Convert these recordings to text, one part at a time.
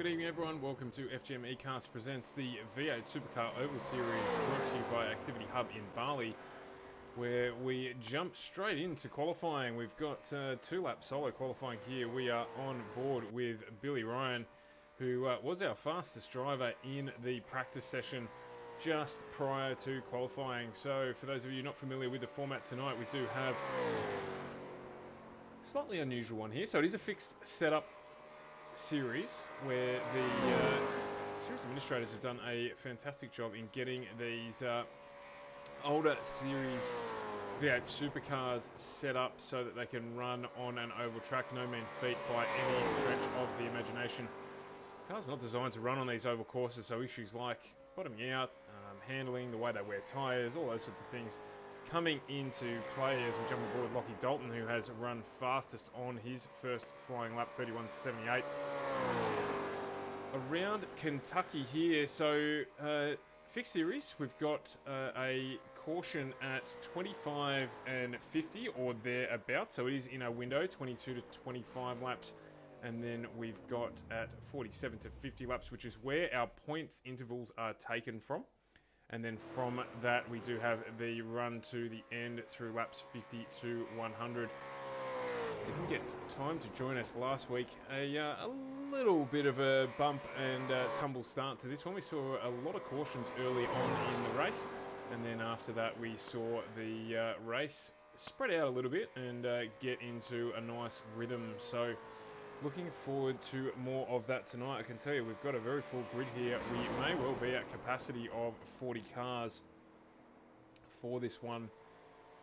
Good evening everyone, welcome to FGM eCast presents the V8 Supercar Oval Series brought to you by Activity Hub in Bali, where we jump straight into qualifying. We've got 2-lap solo qualifying here. We are on board with Billy Ryan, who was our fastest driver in the practice session just prior to qualifying. So for those of you not familiar with the format tonight, we do have a slightly unusual one here. So it is a fixed setup series where the series administrators have done a fantastic job in getting these older series V8 supercars set up so that they can run on an oval track. No mean feat by any stretch of the imagination. The car's not designed to run on these oval courses, so issues like bottoming out, handling, the way they wear tyres, all those sorts of things coming into play as we jump on board Lockie Dalton, who has run fastest on his first flying lap, 31.78. Around Kentucky here, so fixed series, we've got a caution at 25 and 50 or thereabouts, so it is in our window, 22 to 25 laps, and then we've got at 47 to 50 laps, which is where our points intervals are taken from. And then from that, we do have the run to the end through laps 50 to 100. Didn't get time to join us last week. A little bit of a bump and tumble start to this one. We saw a lot of cautions early on in the race. And then after that, we saw the race spread out a little bit and get into a nice rhythm. So looking forward to more of that tonight. I can tell you we've got a very full grid here. We may well be at capacity of 40 cars for this one.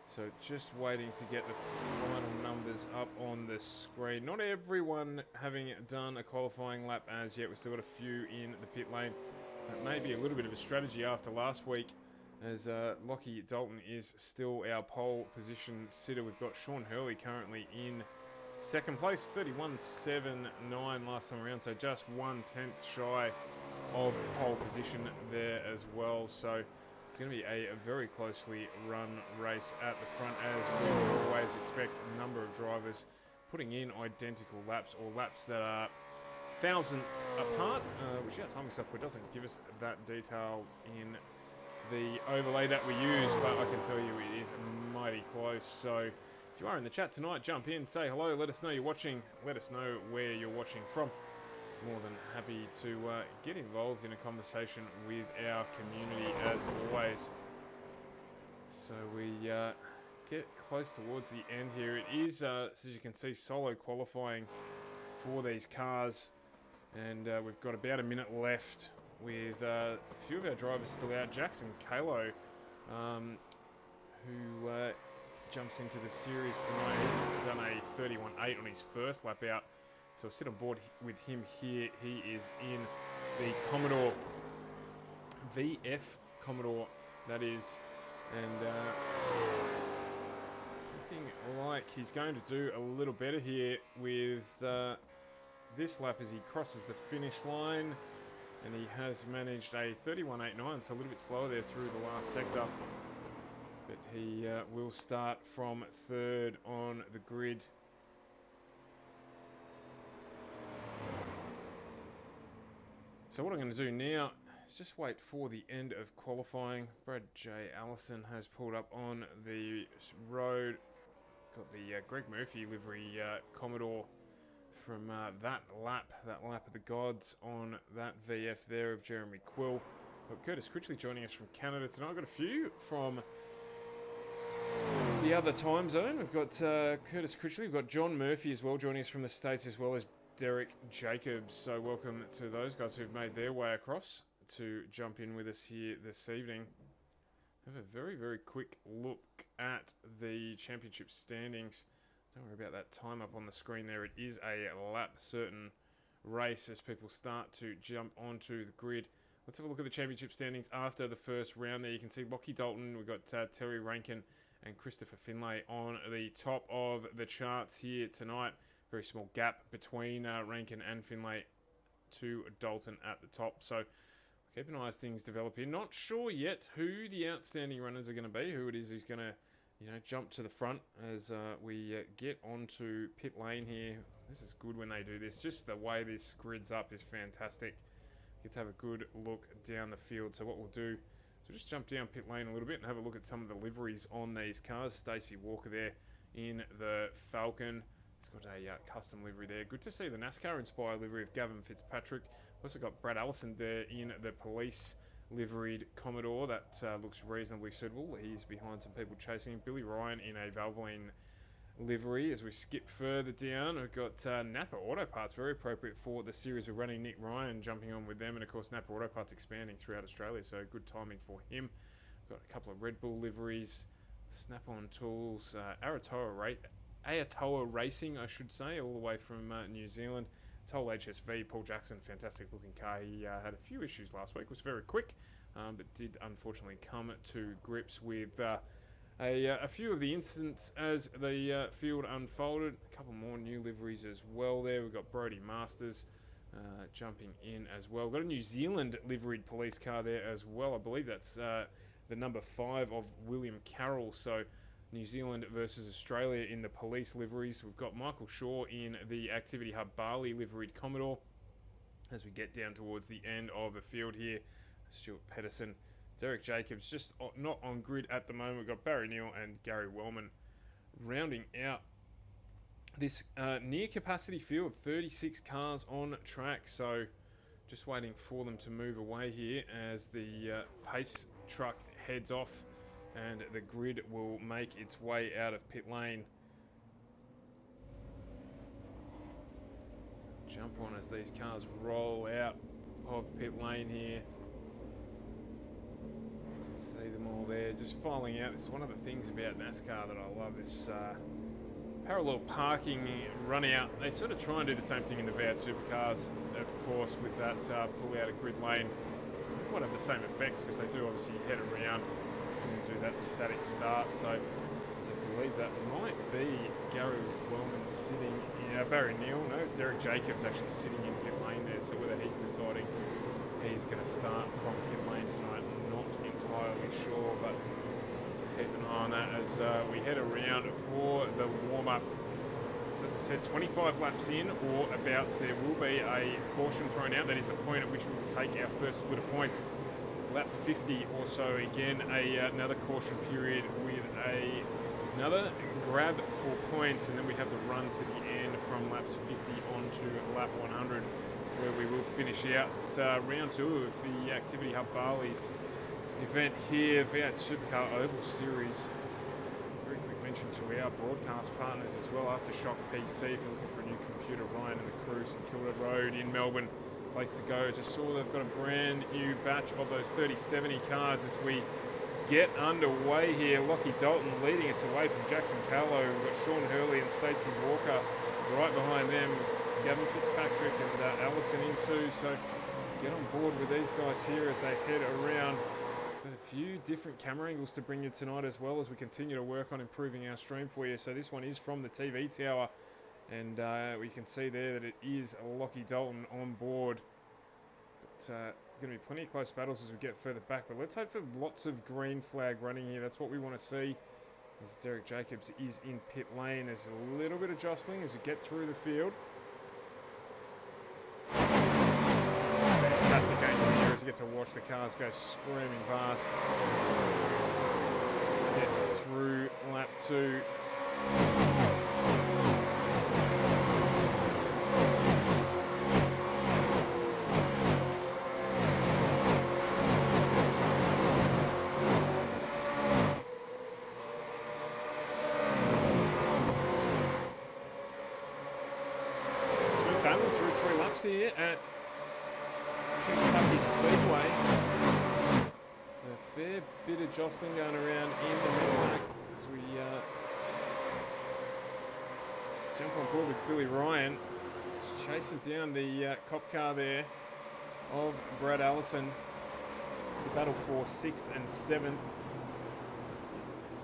So just waiting to get the final numbers up on the screen. Not everyone having done a qualifying lap as yet. We've still got a few in the pit lane. That may be a little bit of a strategy after last week, as Lockie Dalton is still our pole position sitter. We've got Sean Hurley currently in second place, 31.79 last time around, so just 1/10 shy of pole position there as well. So it's going to be a very closely run race at the front, as we would always expect. A number of drivers putting in identical laps, or laps that are thousandths apart, which our timing software doesn't give us that detail in the overlay that we use, but I can tell you it is mighty close. So if you are in the chat tonight, jump in, say hello, let us know you're watching, let us know where you're watching from. More than happy to get involved in a conversation with our community as always. So we get close towards the end here. It is, as you can see, solo qualifying for these cars, and we've got about a minute left with a few of our drivers still out. Jackson Kalo, who jumps into the series tonight. He's done a 31.8 on his first lap out. So we'll sit on board with him here. He is in the Commodore VF Commodore, that is. And looking like he's going to do a little better here with this lap as he crosses the finish line. And he has managed a 31.89, so a little bit slower there through the last sector. But he will start from third on the grid. So what I'm going to do now is just wait for the end of qualifying. Brad J. Allison has pulled up on the road. Got the Greg Murphy livery Commodore from that lap of the gods on that VF there of Jeremy Quill. Got Curtis Critchley joining us from Canada tonight. I've got a few from the other time zone. We've got Curtis Critchley, we've got John Murphy as well joining us from the States, as well as Derek Jacobs. So welcome to those guys who've made their way across to jump in with us here this evening. Have a very, very quick look at the championship standings. Don't worry about that time up on the screen there. It is a lap certain race as people start to jump onto the grid. Let's have a look at the championship standings after the first round there. You can see Lockie Dalton, we've got Terry Rankin and Christopher Finlay on the top of the charts here tonight. Very small gap between Rankin and Finlay to Dalton at the top. So keep an eye as things develop here. Not sure yet who the outstanding runners are going to be, who it is who's going to jump to the front as we get onto pit lane here. This is good when they do this. Just the way this grids up is fantastic. Get to have a good look down the field. So what we'll do is we'll just jump down pit lane a little bit and have a look at some of the liveries on these cars. Stacey Walker there in the Falcon. It's got a custom livery there. Good to see the NASCAR-inspired livery of Gavin Fitzpatrick. Also got Brad Allison there in the police liveried Commodore. That looks reasonably suitable. He's behind some people chasing him. Billy Ryan in a Valvoline livery. As we skip further down, we've got Napa Auto Parts, very appropriate for the series we're running. Nick Ryan jumping on with them, and of course Napa Auto Parts expanding throughout Australia, so good timing for him. We've got a couple of Red Bull liveries, Snap-on Tools, Ayatoa Racing, I should say, all the way from New Zealand. Toll HSV, Paul Jackson, fantastic looking car. He had a few issues last week, was very quick, but did unfortunately come to grips with a few of the incidents as the field unfolded. A couple more new liveries as well there. We've got Brody Masters jumping in as well. We've got a New Zealand liveried police car there as well. I believe that's the number 5 of William Carroll. So New Zealand versus Australia in the police liveries. We've got Michael Shaw in the Activity Hub Bali liveried Commodore. As we get down towards the end of the field here, Stuart Pedersen, Derek Jacobs just not on grid at the moment. We've got Barry Neal and Gary Wellman rounding out this near capacity field, 36 cars on track. So just waiting for them to move away here as the pace truck heads off and the grid will make its way out of pit lane. Jump on as these cars roll out of pit lane here. See them all there, just filing out. This is one of the things about NASCAR that I love, this parallel parking run out. They sort of try and do the same thing in the V8 Supercars, of course, with that pull out of grid lane. It won't have the same effects because they do obviously head around and do that static start. So I believe that might be Gary Wellman sitting in, Barry Neal, no, Derek Jacobs actually sitting in pit lane there. So whether he's deciding he's going to start from pit lane tonight, not entirely sure, but keep an eye on that as we head around for the warm-up. So as I said, 25 laps in or abouts, there will be a caution thrown out. That is the point at which we will take our first split of points. Lap 50 or so, again, another caution period with another grab for points, and then we have the run to the end from laps 50 on to lap 100, where we will finish out round 2 of the Activity Hub Bali's event here, V8 Supercar Oval Series. Very quick mention to our broadcast partners as well, Aftershock PC, if you're looking for a new computer. Ryan and the crew, St Kilda Road in Melbourne, place to go. Just saw they've got a brand new batch of those 3070 cards as we get underway here. Lockie Dalton leading us away from Jackson Callow. We've got Sean Hurley and Stacey Walker right behind them. Gavin Fitzpatrick and Allison in too. So get on board with these guys here as they head around. Got a few different camera angles to bring you tonight as well as we continue to work on improving our stream for you. So this one is from the TV tower, and we can see there that it is Lockie Dalton on board. But going to be plenty of close battles as we get further back, but let's hope for lots of green flag running here. That's what we want to see, as Derek Jacobs is in pit lane. There's a little bit of jostling as we get through the field. Fantastic angle here as you get to watch the cars go screaming past. Get through lap 2. Sailing through 3 laps here at Kentucky Speedway. There's a fair bit of jostling going around in the mid-pack as we jump on board with Billy Ryan. Just chasing down the cop car there of Brad Allison. It's a battle for 6th and 7th.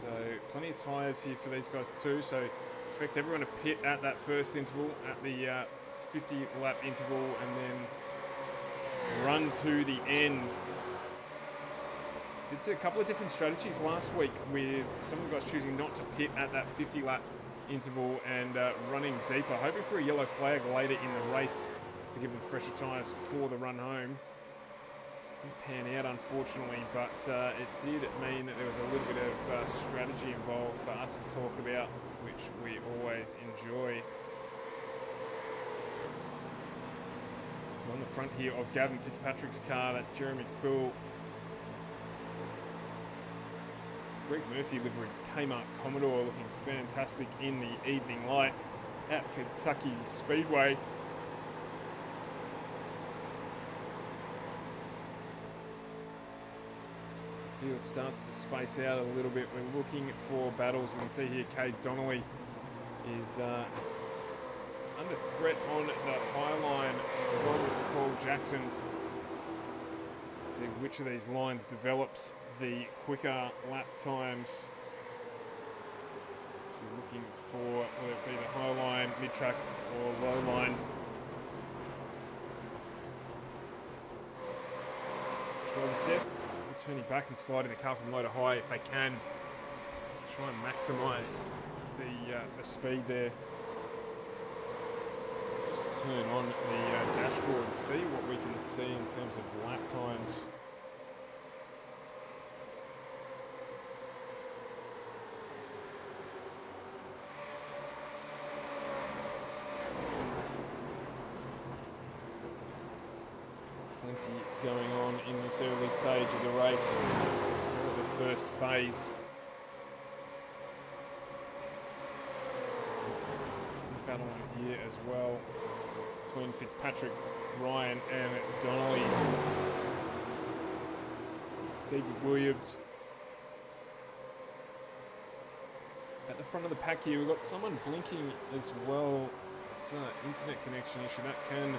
So plenty of tyres here for these guys too. So expect everyone to pit at that first interval, at the 50 lap interval, and then run to the end. did see a couple of different strategies last week with some of the guys choosing not to pit at that 50 lap interval and running deeper, hoping for a yellow flag later in the race to give them fresher tyres for the run home. Didn't pan out unfortunately, but it did mean that there was a little bit of strategy involved for us to talk about, which we always enjoy. So on the front here of Gavin Fitzpatrick's car, that Jeremy Quill Greg Murphy livery Kmart Commodore, looking fantastic in the evening light at Kentucky Speedway. The field starts to space out a little bit. We're looking for battles. We can see here Cade Donnelly is under threat on the high line from Paul Jackson. See which of these lines develops the quicker lap times. So looking for whether it be the high line, mid-track or low line. Strong step, turning back and sliding the car from low to high if they can. Try and maximise the speed there. Just turn on the dashboard and see what we can see in terms of lap times. Plenty going on in this early stage of the race, or the first phase. Battle on here as well between Fitzpatrick, Ryan and Donnelly. Stevie Williams at the front of the pack here. We've got someone blinking as well. It's an internet connection issue that can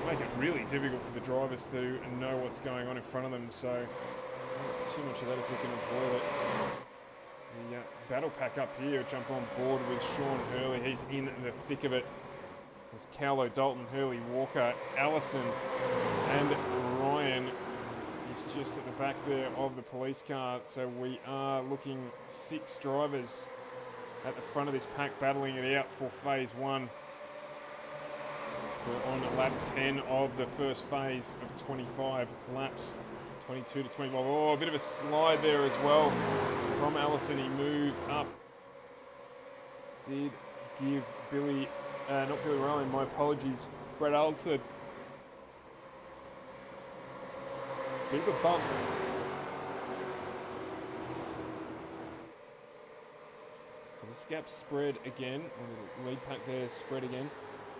make it really difficult for the drivers to know what's going on in front of them, so not too much of that if we can avoid it. The battle pack up here, jump on board with Sean Hurley. He's in the thick of it. There's Cowlow, Dalton, Hurley, Walker, Allison and Ryan is just at the back there of the police car. So we are looking 6 drivers at the front of this pack battling it out for phase 1. So we're on lap 10 of the first phase of 25 laps. 22 to 25. Oh, a bit of a slide there as well from Allison. He moved up. Did give Billy, not Billy Ryan, my apologies, Brett Allison. Bit of a bump. So this gap's spread again, or the lead pack there is spread again.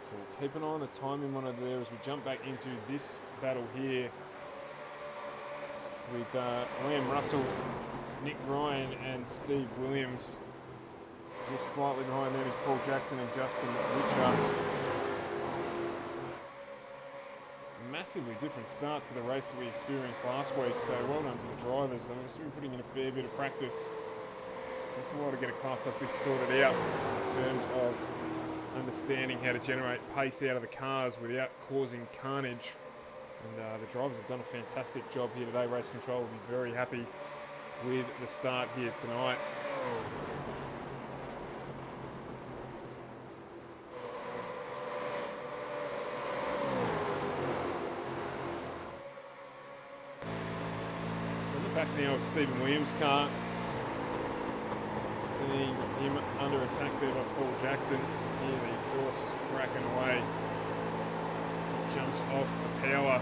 So we'll keep an eye on the timing monitor there as we jump back into this battle here with Liam Russell, Nick Ryan and Steve Williams. Just slightly behind them is Paul Jackson and Justin Witcher. Massively different start to the race that we experienced last week, so well done to the drivers. I mean, it's been putting in a fair bit of practice. Takes a while to get a class like this sorted out in terms of understanding how to generate pace out of the cars without causing carnage. And the drivers have done a fantastic job here today. Race Control will be very happy with the start here tonight. On the back now of Stephen Williams' car. Seeing him under attack there by Paul Jackson. Here the exhaust is cracking away. As he jumps off the power.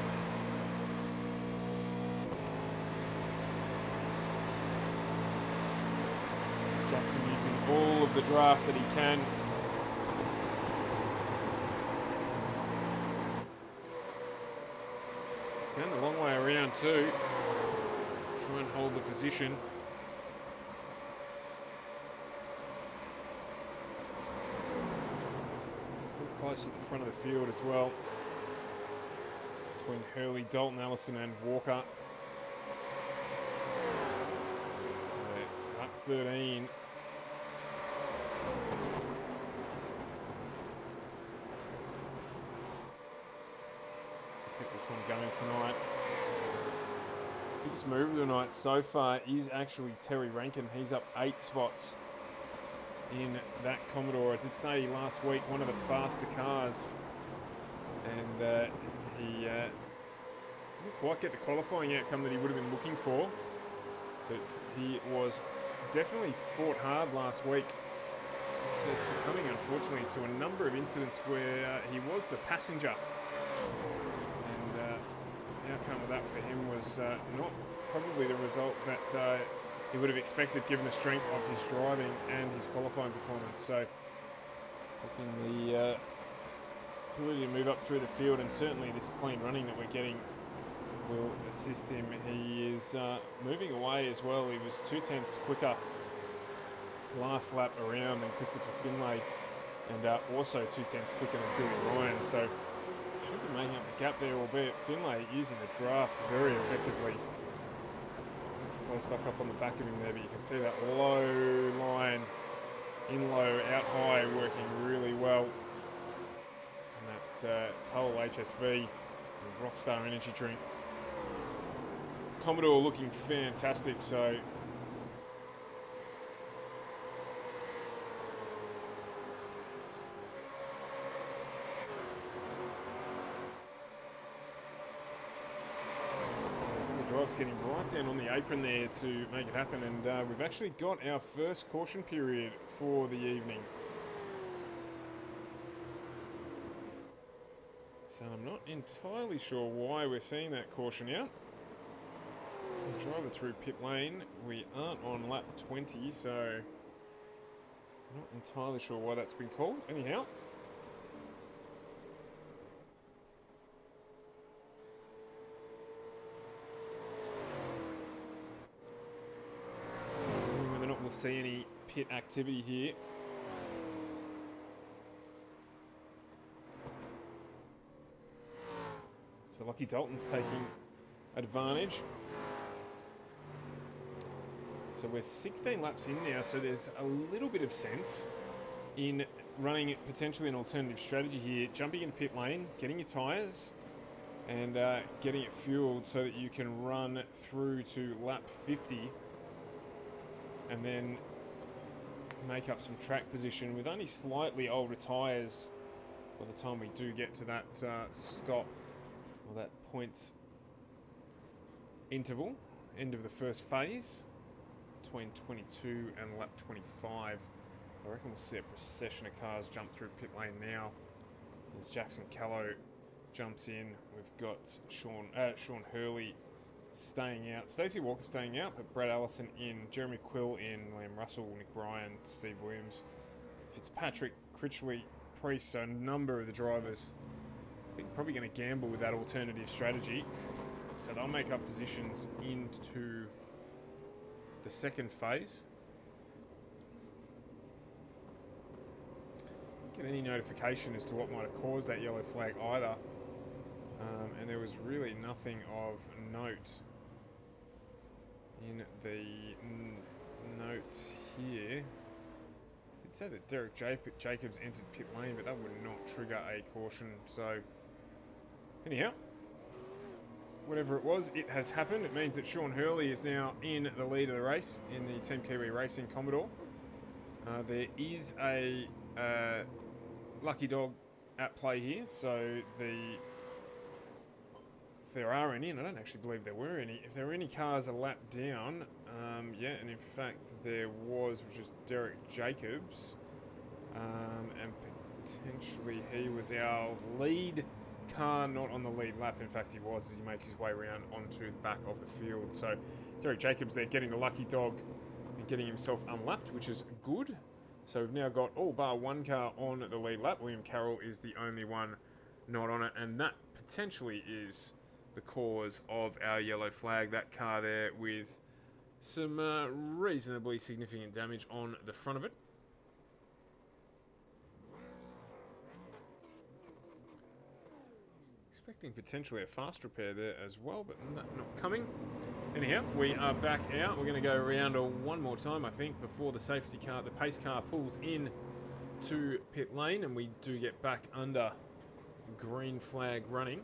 Jackson using all of the draft that he can. He's going the long way around too. Try and hold the position. Still close at the front of the field as well. Between Hurley, Dalton, Allison and Walker. So up 13. Keep this one going tonight. Biggest move of the night so far is actually Terry Rankin. He's up 8 spots in that Commodore. I did say last week one of the faster cars, and he didn't quite get the qualifying outcome that he would have been looking for, but he was definitely fought hard last week, succumbing unfortunately to a number of incidents where he was the passenger, and the outcome of that for him was not probably the result that he would have expected given the strength of his driving and his qualifying performance. So hoping the ability to move up through the field, and certainly this clean running that we're getting, will assist him. He is moving away as well. He was 2/10 quicker last lap around than Christopher Finlay, and also 2/10 quicker than Billy Ryan, so should be making up the gap there, albeit Finlay using the draft very effectively. Close back up on the back of him there, but you can see that low line, in low, out high, working really well. And that Toll HSV, Rockstar energy drink. Commodore looking fantastic, so the drive's getting right down on the apron there to make it happen, and we've actually got our first caution period for the evening. So I'm not entirely sure why we're seeing that caution out. Driver through pit lane. We aren't on lap 20, so not entirely sure why that's been called. Anyhow, whether or not we'll see any pit activity here. So Lockie Dalton's taking advantage. So we're 16 laps in now, so there's a little bit of sense in running potentially an alternative strategy here. Jumping in pit lane, getting your tyres, and getting it fueled so that you can run through to lap 50 and then make up some track position with only slightly older tyres by the time we do get to that stop, or that points interval, end of the first phase. Between 22 and lap 25. I reckon we'll see a procession of cars jump through pit lane now as Jackson Callow jumps in. We've got Sean Hurley staying out, Stacey Walker staying out, but Brad Allison in, Jeremy Quill in, Liam Russell, Nick Ryan, Steve Williams, Fitzpatrick, Critchley, Priest. So a number of the drivers, I think, probably going to gamble with that alternative strategy, so they'll make up positions into the second phase. Didn't get any notification as to what might have caused that yellow flag either, and there was really nothing of note in the note here. It did say that Derek Jacobs entered pit lane, but that would not trigger a caution. So anyhow, whatever it was, it has happened. It means that Sean Hurley is now in the lead of the race in the Team Kiwi Racing Commodore. There is a lucky dog at play here, so if there are any, and I don't actually believe there were any, if there were any cars a lap down, yeah, and in fact there was, which is Derek Jacobs, and potentially he was our lead car, not on the lead lap. In fact, he was, as he makes his way around onto the back of the field. So Derek Jacobs there getting the lucky dog and getting himself unlapped, which is good. So we've now got all bar one car on the lead lap. William Carroll is the only one not on it, and that potentially is the cause of our yellow flag. That car there with some reasonably significant damage on the front of it. Expecting potentially a fast repair there as well, but not coming. Anyhow, we are back out. We're going to go around one more time, I think, before the safety car, the pace car, pulls in to pit lane, and we do get back under green flag running.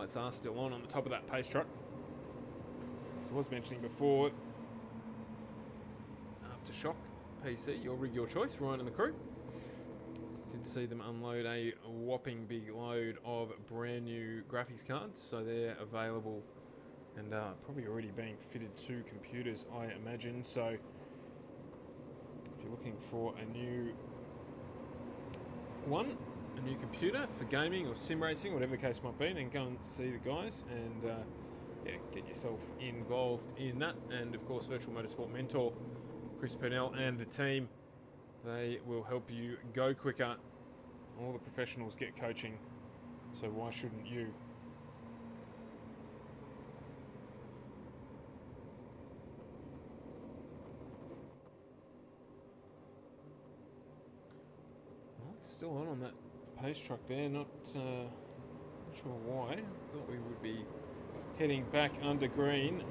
Lights are still on the top of that pace truck. As I was mentioning before, Aftershock PC, your rig, your choice, Ryan and the crew. Did see them unload a whopping big load of brand new graphics cards, so they're available and probably already being fitted to computers, I imagine. So if you're looking for a new computer for gaming or sim racing, whatever the case might be, then go and see the guys and yeah, get yourself involved in that. And of course, Virtual Motorsport mentor Chris Purnell and the team, they will help you go quicker. All the professionals get coaching, so why shouldn't you? Well, it's still on that pace truck there, not sure why. Thought we would be heading back under green.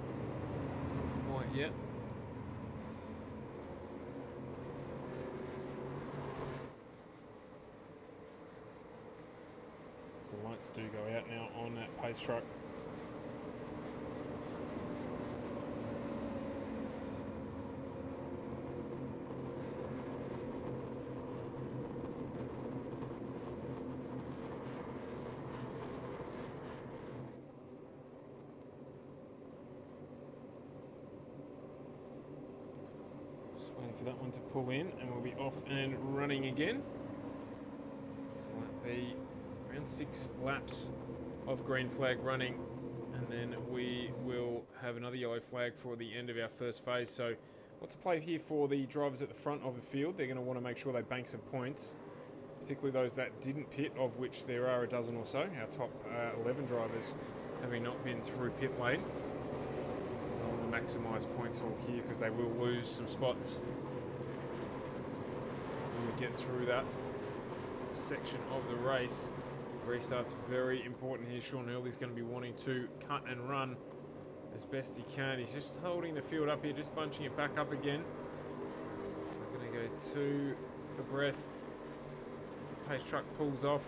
Quite yet. So the lights do go out now on that pace truck. For that one to pull in, and we'll be off and running again. So that'll be around 6 laps of green flag running, and then we will have another yellow flag for the end of our first phase. So lots of play here for the drivers at the front of the field. They're going to want to make sure they bank some points, particularly those that didn't pit, of which there are a dozen or so. Our top 11 drivers having not been through pit lane. They'll want to maximise points all here because they will lose some spots when we get through that section of the race. Restart's very important here. Sean Hurley's going to be wanting to cut and run as best he can. He's just holding the field up here, just bunching it back up again. So they're going to go 2 abreast as the pace truck pulls off.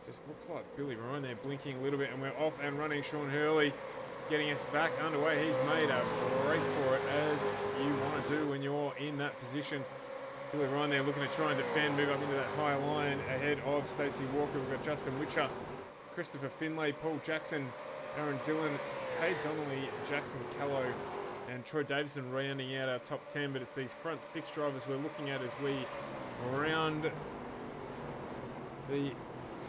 Just looks like Billy Ryan there blinking a little bit, and we're off and running. Sean Hurley getting us back underway. He's made a break for it, as you want to do when you're in that position. Billy Ryan there looking to try and defend, move up into that high line ahead of Stacey Walker. We've got Justin Witcher, Christopher Finlay, Paul Jackson, Aaron Dillon, Cade Donnelly, Jackson Callow, and Troy Davison rounding out our top 10. But it's these front 6 drivers we're looking at as we round the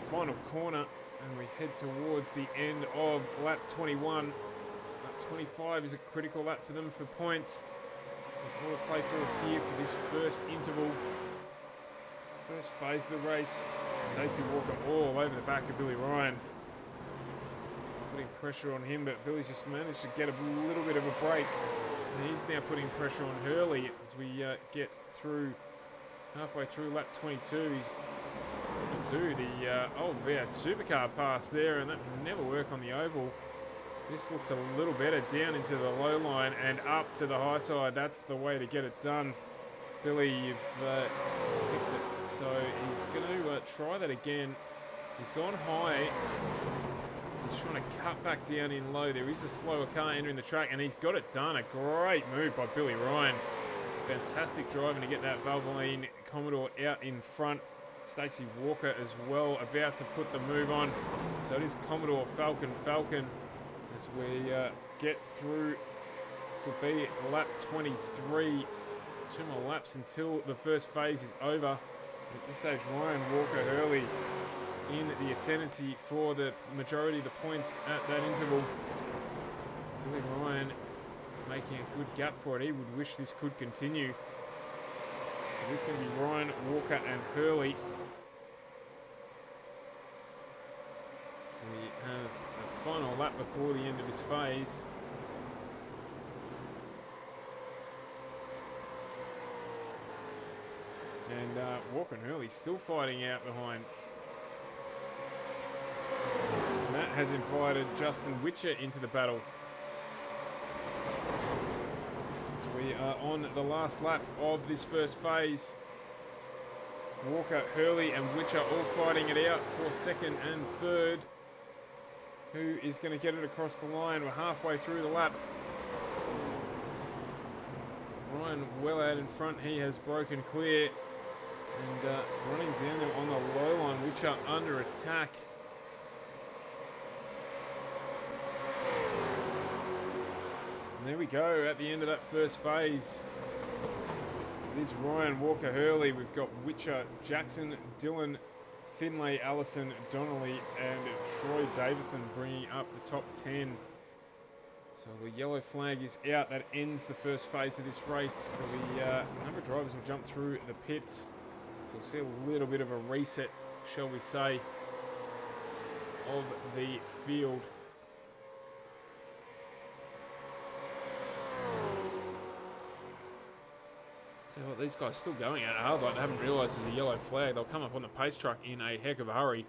final corner and we head towards the end of lap 21. Lap 25 is a critical lap for them for points. There's all to play for here for this first interval. First phase of the race. Stacey Walker all over the back of Billy Ryan. Putting pressure on him, but Billy's just managed to get a little bit of a break. And he's now putting pressure on Hurley as we get through, halfway through lap 22. He's going to do the supercar pass there, and that will never work on the oval. This looks a little better, down into the low line and up to the high side. That's the way to get it done. Billy, you've picked it. So he's going to try that again. He's gone high. He's trying to cut back down in low. There is a slower car entering the track, and he's got it done. A great move by Billy Ryan. Fantastic driving to get that Valvoline Commodore out in front. Stacey Walker as well, about to put the move on. So it is Commodore Falcon. As we get through, this will be lap 23. 2 more laps until the first phase is over. At this stage, Ryan Walker Hurley in the ascendancy for the majority of the points at that interval. Billy Ryan making a good gap for it. He would wish this could continue. It is going to be Ryan, Walker and Hurley. So we have a final lap before the end of this phase. And Walker and Hurley still fighting out behind. And that has invited Justin Witcher into the battle. So we are on the last lap of this first phase. It's Walker, Hurley and Witcher all fighting it out for second and third. Who is going to get it across the line? We're halfway through the lap. Ryan well out in front. He has broken clear. And running down there on the low line, which are under attack. And there we go at the end of that first phase. It is Ryan Walker-Hurley. We've got Witcher, Jackson, Dylan, Finlay, Allison, Donnelly, and Troy Davison bringing up the top 10. So the yellow flag is out. That ends the first phase of this race. There'll be a number of drivers will jump through the pits. So we'll see a little bit of a reset, shall we say, of the field. So what, these guys still going at it hard, like they haven't realised there's a yellow flag. They'll come up on the pace truck in a heck of a hurry.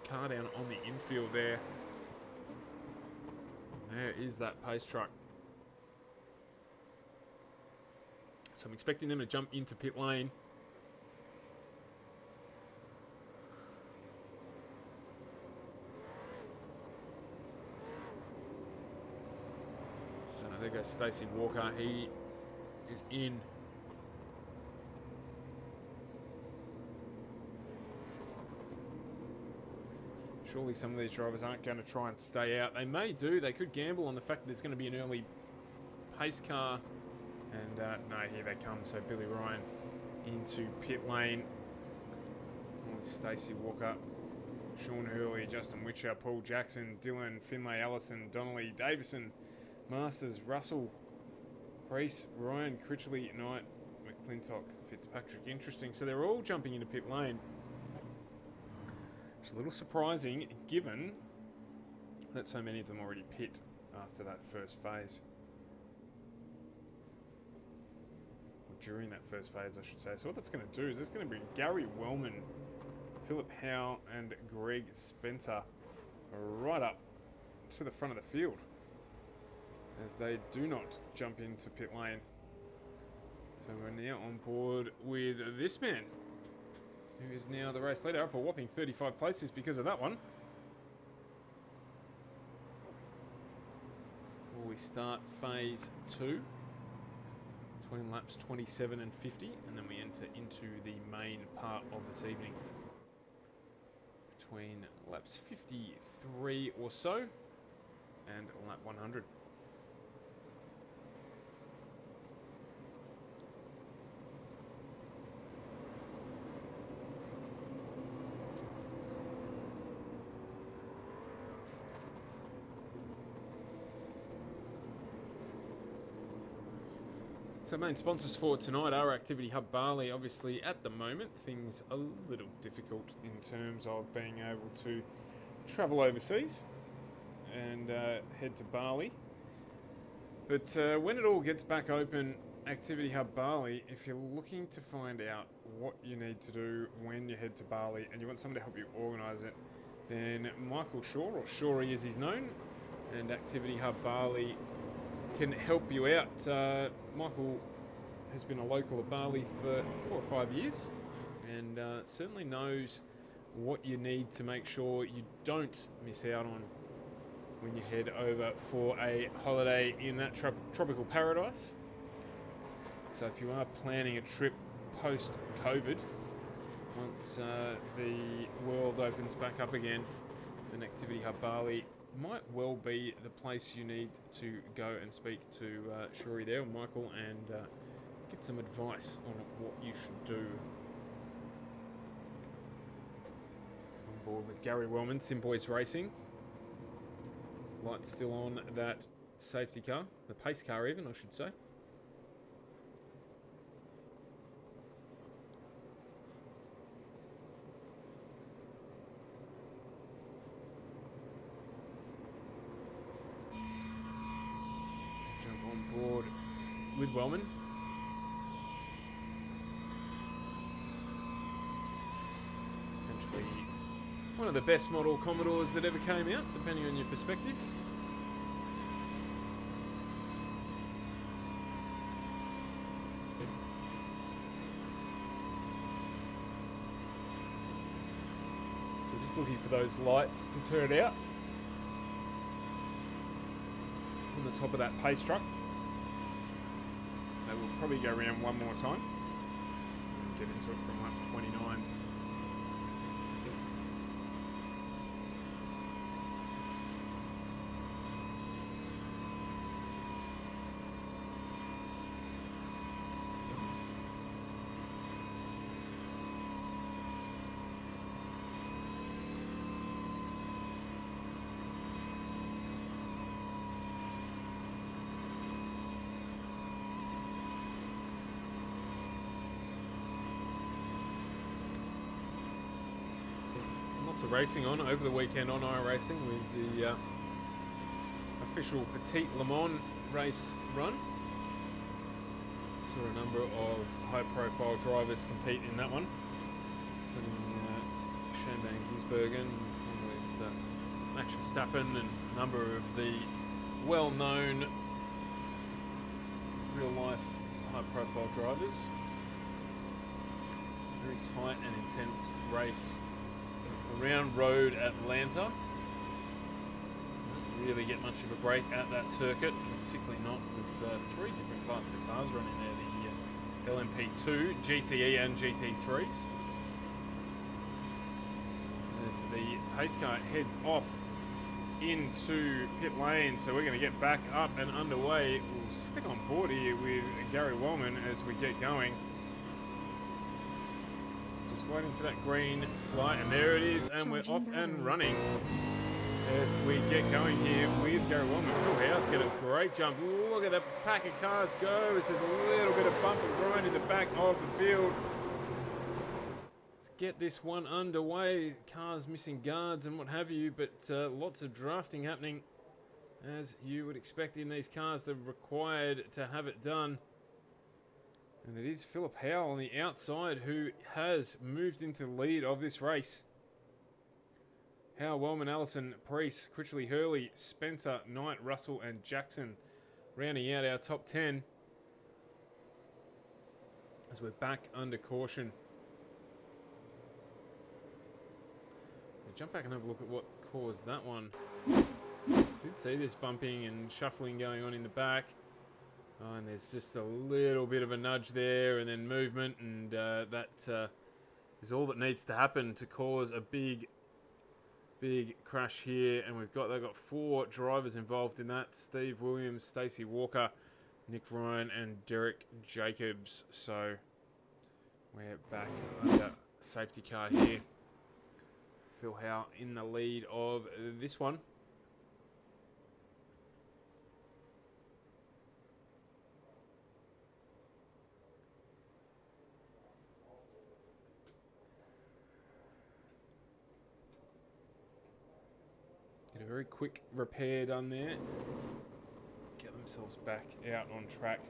Car down on the infield there. And there is that pace truck. So I'm expecting them to jump into pit lane. So there goes Stacey Walker. He is in. Surely some of these drivers aren't going to try and stay out. They may do. They could gamble on the fact that there's going to be an early pace car. And no, here they come. So Billy Ryan into pit lane. Stacey Walker, Sean Hurley, Justin Witcher, Paul Jackson, Dylan, Finlay, Allison, Donnelly, Davison, Masters, Russell, Priest, Ryan, Critchley, Knight, McClintock, Fitzpatrick. Interesting. So they're all jumping into pit lane. It's a little surprising given that so many of them already pit after that first phase. During that first phase, I should say. So what that's going to do is it's going to bring Gary Wellman, Philip Howe, and Greg Spencer right up to the front of the field as they do not jump into pit lane. So we're now on board with this man, who is now the race leader, up a whopping 35 places because of that one. Before we start phase 2. Between laps 27 and 50, and then we enter into the main part of this evening. Between laps 53 or so and lap 100. So main sponsors for tonight are Activity Hub Bali. Obviously at the moment things are a little difficult in terms of being able to travel overseas and head to Bali. But when it all gets back open, Activity Hub Bali, if you're looking to find out what you need to do when you head to Bali and you want someone to help you organise it, then Michael Shaw, or Shawry as he's known, and Activity Hub Bali can help you out. Michael has been a local of Bali for 4 or 5 years and certainly knows what you need to make sure you don't miss out on when you head over for a holiday in that tropical paradise. So if you are planning a trip post-COVID, once the world opens back up again, then Activity Hub Bali might well be the place you need to go and speak to Shuri there, Michael, and get some advice on what you should do. On board with Gary Wellman, Simboys Racing. Lights still on that safety car, the pace car even, I should say. Board with Wellman. Potentially one of the best model Commodores that ever came out, depending on your perspective. So just looking for those lights to turn out on the top of that pace truck. So we'll probably go around one more time and get into it from lap 29. Lots of racing on over the weekend on iRacing with the official Petite Le Mans race run. Saw a number of high-profile drivers compete in that one, including Chambang-Gisbergen with Max Verstappen and a number of the well-known real-life high-profile drivers. Very tight and intense race around road Atlanta. Don't really get much of a break at that circuit, particularly not with three different classes of cars running there, the LMP2, GTE and GT3s. As the pace car heads off into pit lane, so we're going to get back up and underway. We'll stick on board here with Gary Wellman as we get going. Just waiting for that green light, and there it is, and we're off and running as we get going here with Gary Wellman. Phil House get a great jump. Look at the pack of cars go as there's a little bit of bump and grind in the back of the field. Let's get this one underway. Cars missing guards and what have you, but lots of drafting happening as you would expect in these cars. They're required to have it done. And it is Philip Howell on the outside who has moved into the lead of this race. Howell, Wellman, Allison, Priest, Critchley, Hurley, Spencer, Knight, Russell and Jackson rounding out our top 10 as we're back under caution. We'll jump back and have a look at what caused that one. Did see this bumping and shuffling going on in the back. Oh, and there's just a little bit of a nudge there and then movement, and that is all that needs to happen to cause a big crash here. And they've got 4 drivers involved in that: Steve Williams, Stacey Walker, Nick Ryan and Derek Jacobs. So we're back under safety car here. Phil Howe in the lead of this one. Get a very quick repair done there. Get themselves back out on track.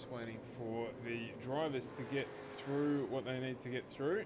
Waiting for the drivers to get through what they need to get through.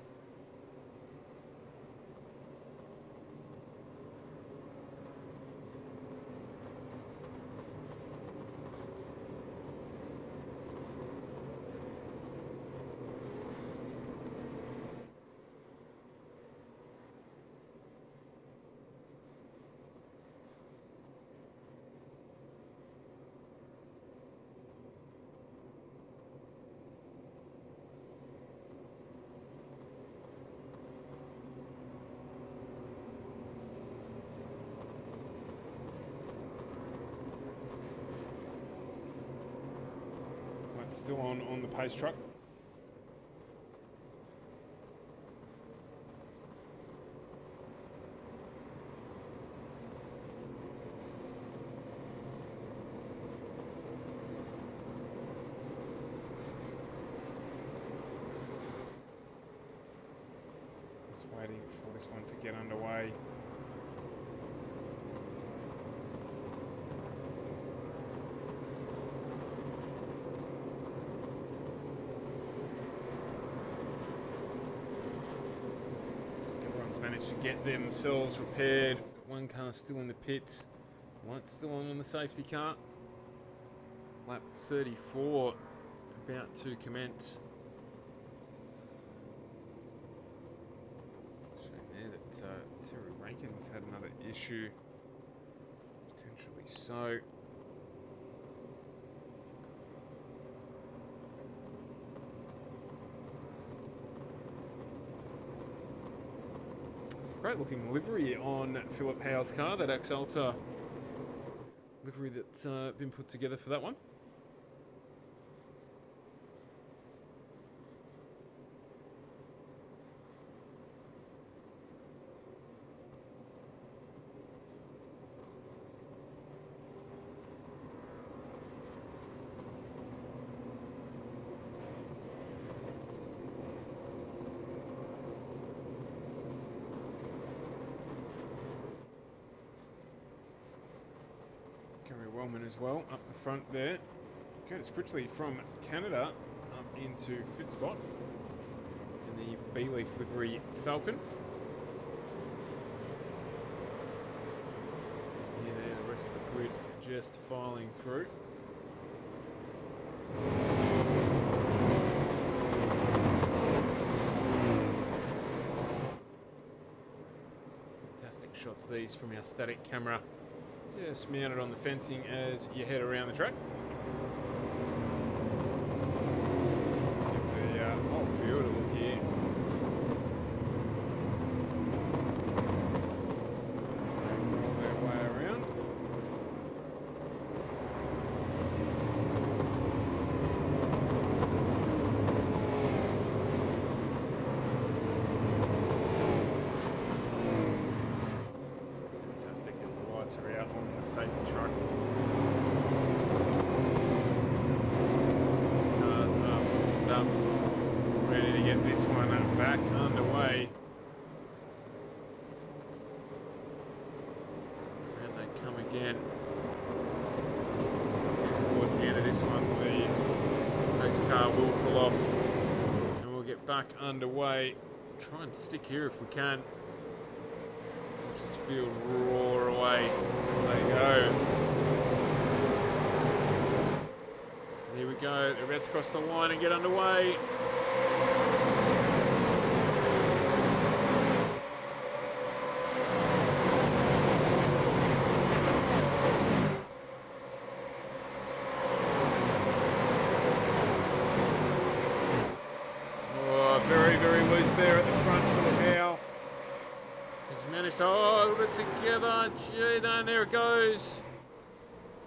Still on the pace truck. waiting for this one to get underway. Managed to get themselves repaired. Got one car still in the pits. Light's still on the safety car. Lap 34 about to commence. Showing there that Terry Rankin's had another issue. Potentially so. Great looking livery on Philip Howe's car, that Axalta livery that's been put together for that one. Wellman as well, up the front there. Curtis Critchley from Canada up into fifth spot in the B-Leaf livery Falcon. Yeah, there, the rest of the grid just filing through. Fantastic shots these from our static camera. Just mounted on the fencing as you head around the track. Give the whole field a look here. As they roll their way around. Fantastic as the lights are out on the safety truck. Cars are formed up, ready to get this one back underway. And they come again. Towards the end of this one, the race car will pull off and we'll get back underway. Try and stick here if we can. Watch this field roar away as they go. Here we go, they're about to cross the line and get underway. Oh, very, very loose there at the front for the Howe. He's managed to hold it together. Gee, then there it goes.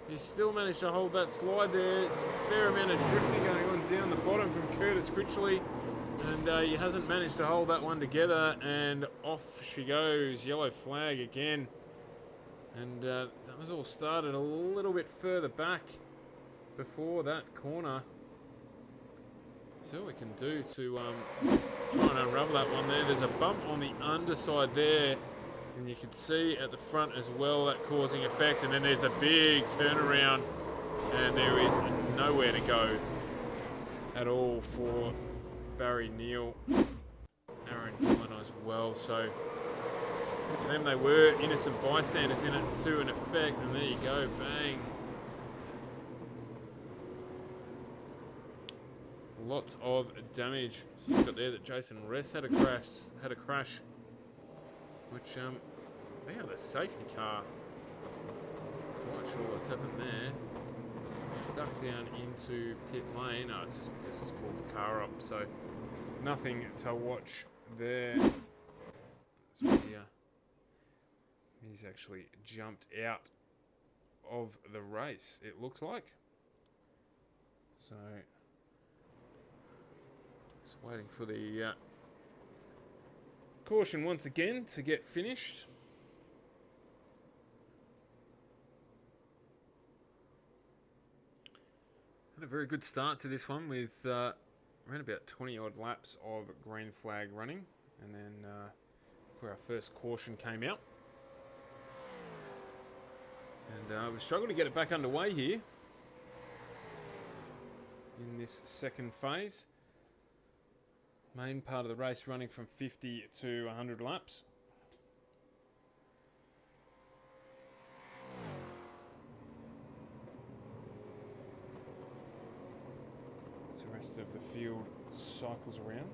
He's still managed to hold that slide there. A fair amount of drifting going on down the bottom from Curtis Critchley. And he hasn't managed to hold that one together. And off she goes. Yellow flag again. And that was all started a little bit further back before that corner. So what we can do to try and unravel that one there. There's a bump on the underside there. And you can see at the front as well that causing effect. And then there's a big turnaround. And there is nowhere to go at all for Barry Neal. Aaron Dillon as well. So for them they were innocent bystanders in it to an effect. And there you go. Bang. Lots of damage. So you've got there that Jason Ress had a crash. Which, they have a safety car. Not sure what's happened there. Stuck down into pit lane. Oh, it's just because he's pulled the car up. So, nothing to watch there. So he's actually jumped out of the race, it looks like. So, just waiting for the caution once again to get finished. Had a very good start to this one with around about 20 odd laps of green flag running, and then where our first caution came out. And we've struggled to get it back underway here in this second phase. Main part of the race running from 50 to 100 laps. As the rest of the field cycles around.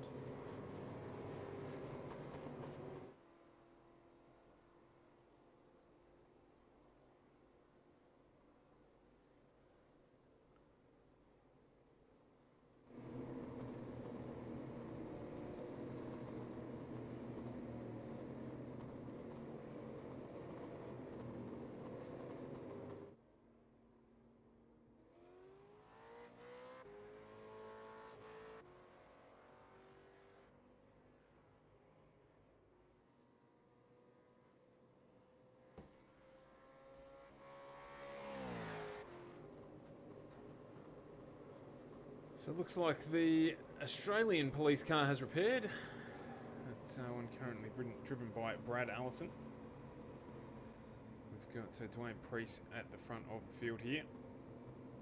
So it looks like the Australian police car has repaired. That one currently driven by Brad Allison. We've got Dwayne Priest at the front of the field here.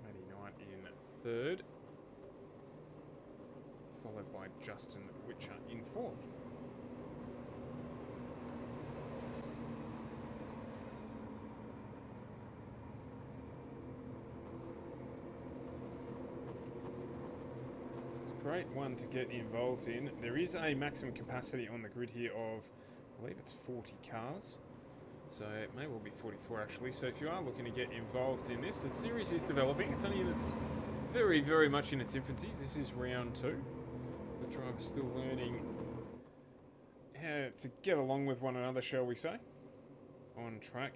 Matty Knight in third. Followed by Justin Witcher in fourth. Great one to get involved in. There is a maximum capacity on the grid here of, I believe it's 40 cars. So it may well be 44 actually. So if you are looking to get involved in this, the series is developing. It's only in its very, very much in its infancy. This is round 2. So the driver's still learning how to get along with one another, shall we say, on track,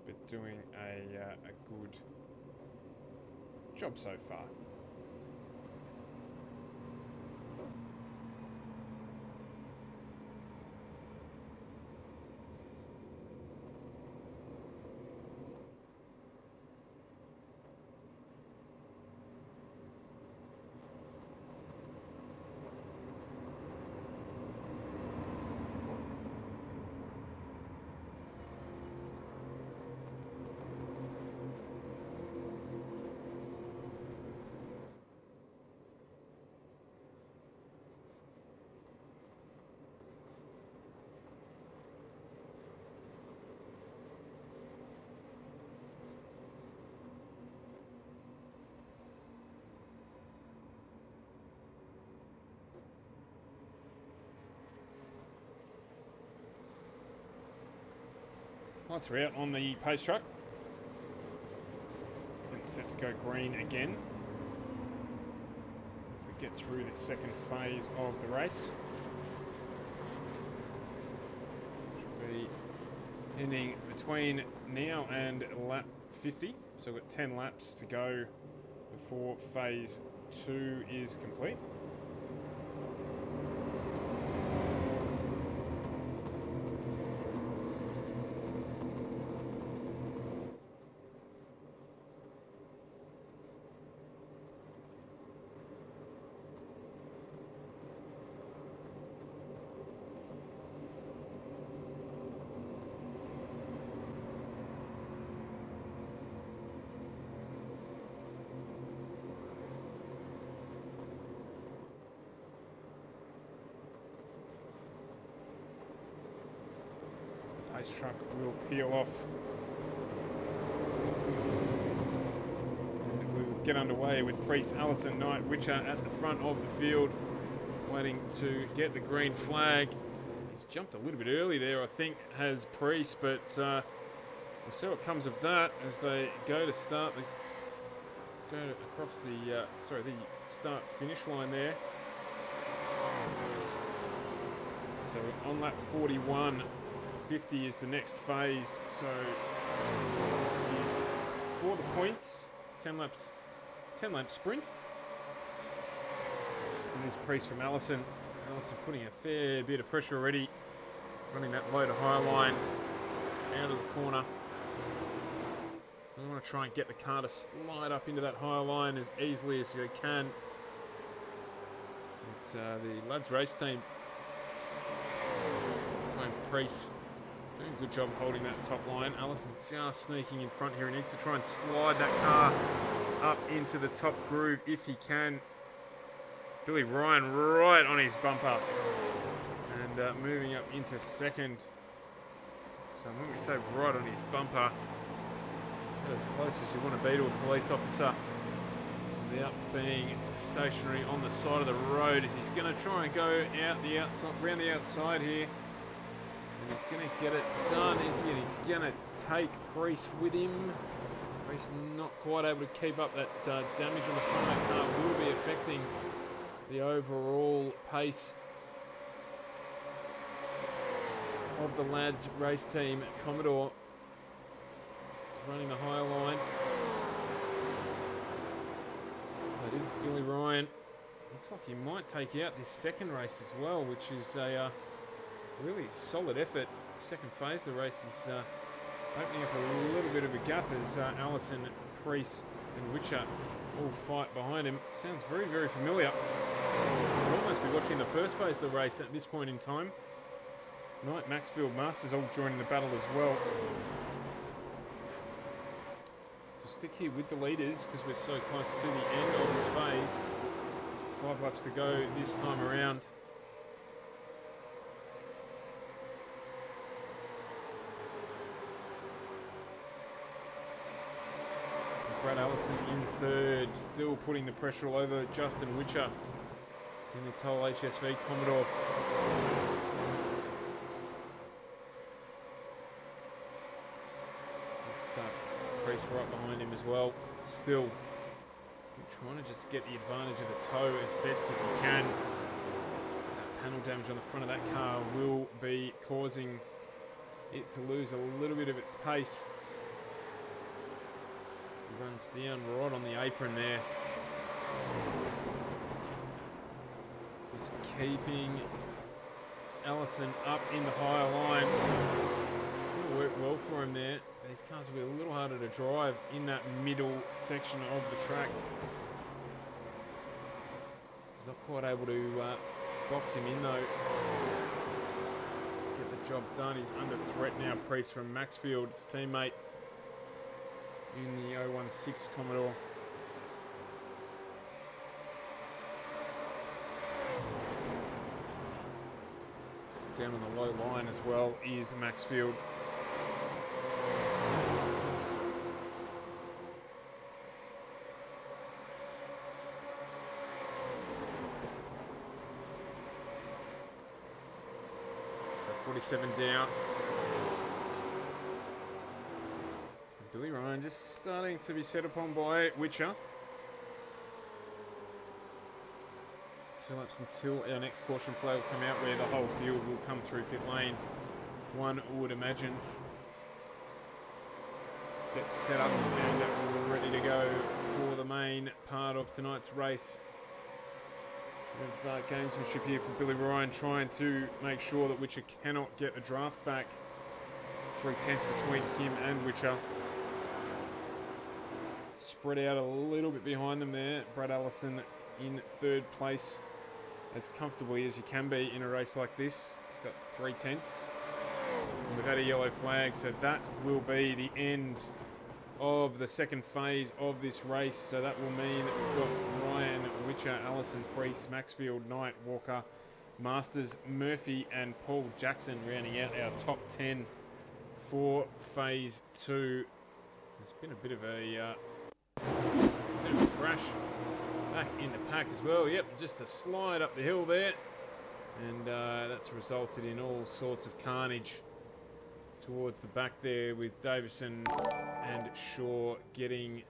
but doing a good job so far. Lights are out on the pace truck. It's set to go green again. If we get through the second phase of the race, should be ending between now and lap 50. So we've got 10 laps to go before phase 2 is complete. Pace truck will peel off. And we will get underway with Priest, Allison, Knight, Witcher at the front of the field, waiting to get the green flag. He's jumped a little bit early there, I think, has Priest, but we'll see what comes of that as they go to start go across the the start-finish line there. So on lap 41. 50 is the next phase, so this is for the points. 10 lap sprint. And there's Priest from Allison. Allison putting a fair bit of pressure already, running that low to high line out of the corner. We want to try and get the car to slide up into that high line as easily as they can. But the lads race team, Priest doing a good job holding that top line. Allison just sneaking in front here. He needs to try and slide that car up into the top groove if he can. Billy Ryan right on his bumper. And moving up into second. So when we say right on his bumper, as close as you want to be to a police officer without being stationary on the side of the road, as he's going to try and go out the outside, around the outside here. And he's going to get it done, is he? And he's going to take Priest with him. Priest not quite able to keep up. That damage on the front of that car will be affecting the overall pace of the lads' race team. Commodore is running the high line. So it is Billy Ryan. Looks like he might take out this second race as well, which is a really solid effort. Second phase of the race is opening up a little bit of a gap as Allison, Priest and Witcher all fight behind him. Sounds very, very familiar. We'll almost be watching the first phase of the race at this point in time. Knight, Maxfield, Masters all joining the battle as well. So stick here with the leaders because we're so close to the end of this phase. 5 laps to go this time around. Brad Allison in third, still putting the pressure all over Justin Witcher in the Toll HSV Commodore. Priest right behind him as well. Still trying to just get the advantage of the toe as best as he can. So that panel damage on the front of that car will be causing it to lose a little bit of its pace. He runs down right on the apron there. Just keeping Allison up in the higher line. It's going to work well for him there. These cars will be a little harder to drive in that middle section of the track. He's not quite able to box him in though. Get the job done. He's under threat now. Priest from Maxfield, his teammate in the 016 Commodore. Down on the low line as well is Maxfield. So 47 down. Billy Ryan just starting to be set upon by Witcher. 2 laps until our next caution flag will come out, where the whole field will come through pit lane. One would imagine. Gets set up and ready to go for the main part of tonight's race. With gamesmanship here for Billy Ryan, trying to make sure that Witcher cannot get a draft back. 3/10 between him and Witcher. Spread out a little bit behind them there. Brad Allison in third place, as comfortably as you can be in a race like this. He's got 3/10. And we've had a yellow flag, so that will be the end of the second phase of this race. So that will mean that we've got Ryan, Witcher, Allison, Priest, Maxfield, Knight, Walker, Masters, Murphy and Paul Jackson rounding out our top 10 for phase 2. There's been a bit of a crash back in the pack as well. Yep, just a slide up the hill there, and that's resulted in all sorts of carnage towards the back there, with Davison and Shaw getting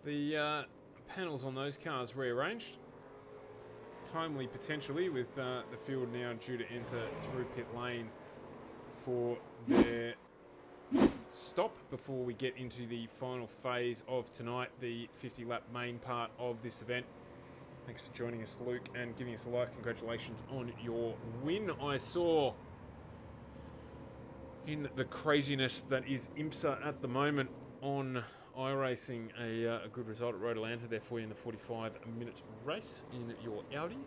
the panels on those cars rearranged timely, potentially, with the field now due to enter through pit lane for their stop before we get into the final phase of tonight, the 50-lap main part of this event. Thanks for joining us, Luke, and giving us a like. Congratulations on your win. I saw in the craziness that is IMSA at the moment on iRacing a good result at Road Atlanta there for you in the 45-minute race in your Audi.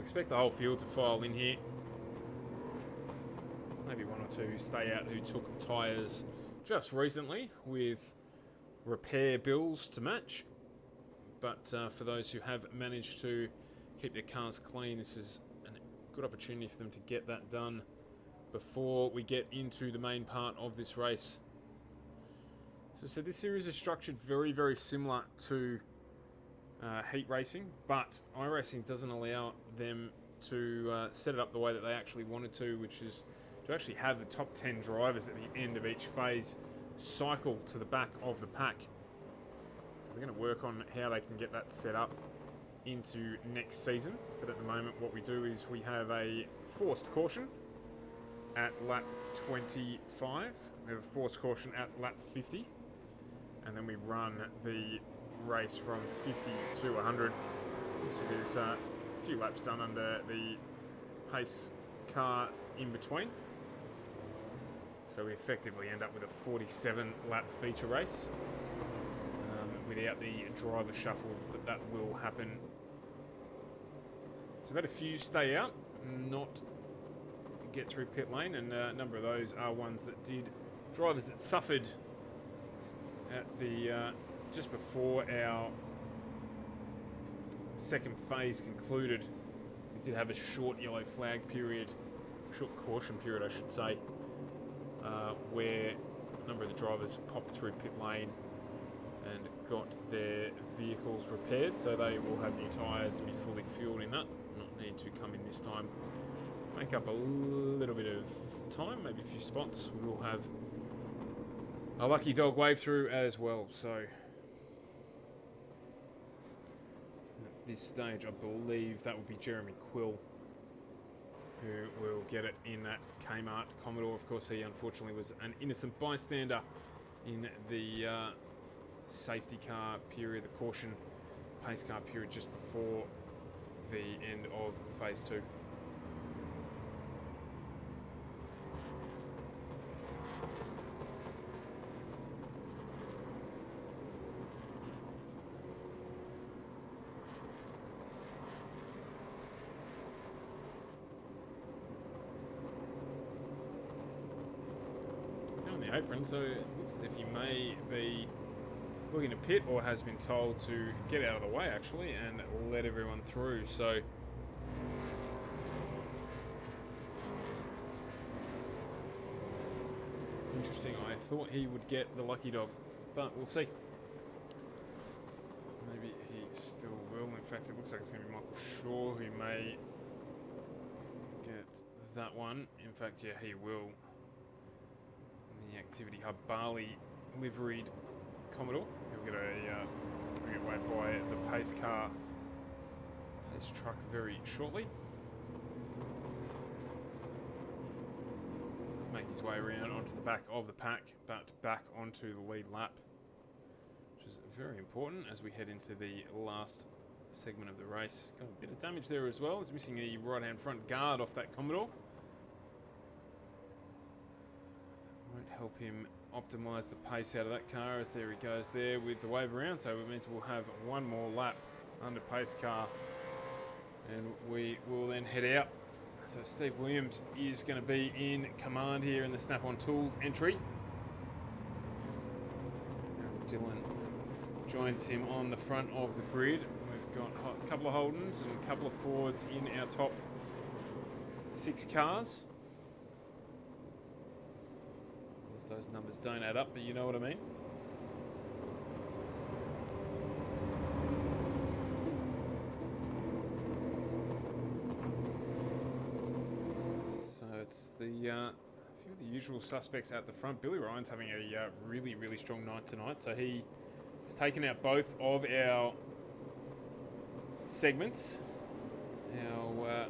expect the whole field to file in here. Maybe one or two stay out who took tyres just recently with repair bills to match. But for those who have managed to keep their cars clean, this is a good opportunity for them to get that done before we get into the main part of this race. So this series is structured very, very similar to heat racing, but iRacing doesn't allow them to set it up the way that they actually wanted to, which is to actually have the top 10 drivers at the end of each phase cycle to the back of the pack. So they're going to work on how they can get that set up into next season. But at the moment, what we do is we have a forced caution at lap 25. We have a forced caution at lap 50. And then we run the race from 50 to 100. So there's a few laps done under the pace car in between. So we effectively end up with a 47 lap feature race without the driver shuffle, but that will happen. So we've had a few stay out, not get through pit lane, and a number of those are ones that did, drivers that suffered at the just before our second phase concluded. We did have a short yellow flag period, short caution period I should say, where a number of the drivers popped through pit lane and got their vehicles repaired, so they will have new tyres and be fully fueled in that, not need to come in this time. Make up a little bit of time, maybe a few spots. We will have a lucky dog wave through as well, so at this stage I believe that will be Jeremy Quill who will get it in that Kmart Commodore. Of course, he unfortunately was an innocent bystander in the safety car period, the caution pace car period just before the end of phase 2. Apron, so it looks as if he may be looking to pit or has been told to get out of the way actually and let everyone through. So interesting. I thought he would get the lucky dog, but we'll see. Maybe he still will. In fact, it looks like it's going to be Michael Shaw who may get that one. In fact, yeah, he will. The Activity Hub Bali liveried Commodore. He'll get waved by the pace car, pace truck very shortly. Make his way around onto the back of the pack, but back onto the lead lap, which is very important as we head into the last segment of the race. Got a bit of damage there as well. He's missing the right-hand front guard off that Commodore. Won't help him optimise the pace out of that car, as there he goes there with the wave around. So it means we'll have one more lap under pace car and we will then head out. So Steve Williams is going to be in command here in the Snap-on Tools entry. Dylan joins him on the front of the grid. We've got a couple of Holdens and a couple of Fords in our top 6 cars. Those numbers don't add up, but you know what I mean. So it's the few of the usual suspects at the front. Billy Ryan's having a really, really strong night tonight, so he has taken out both of our segments. Our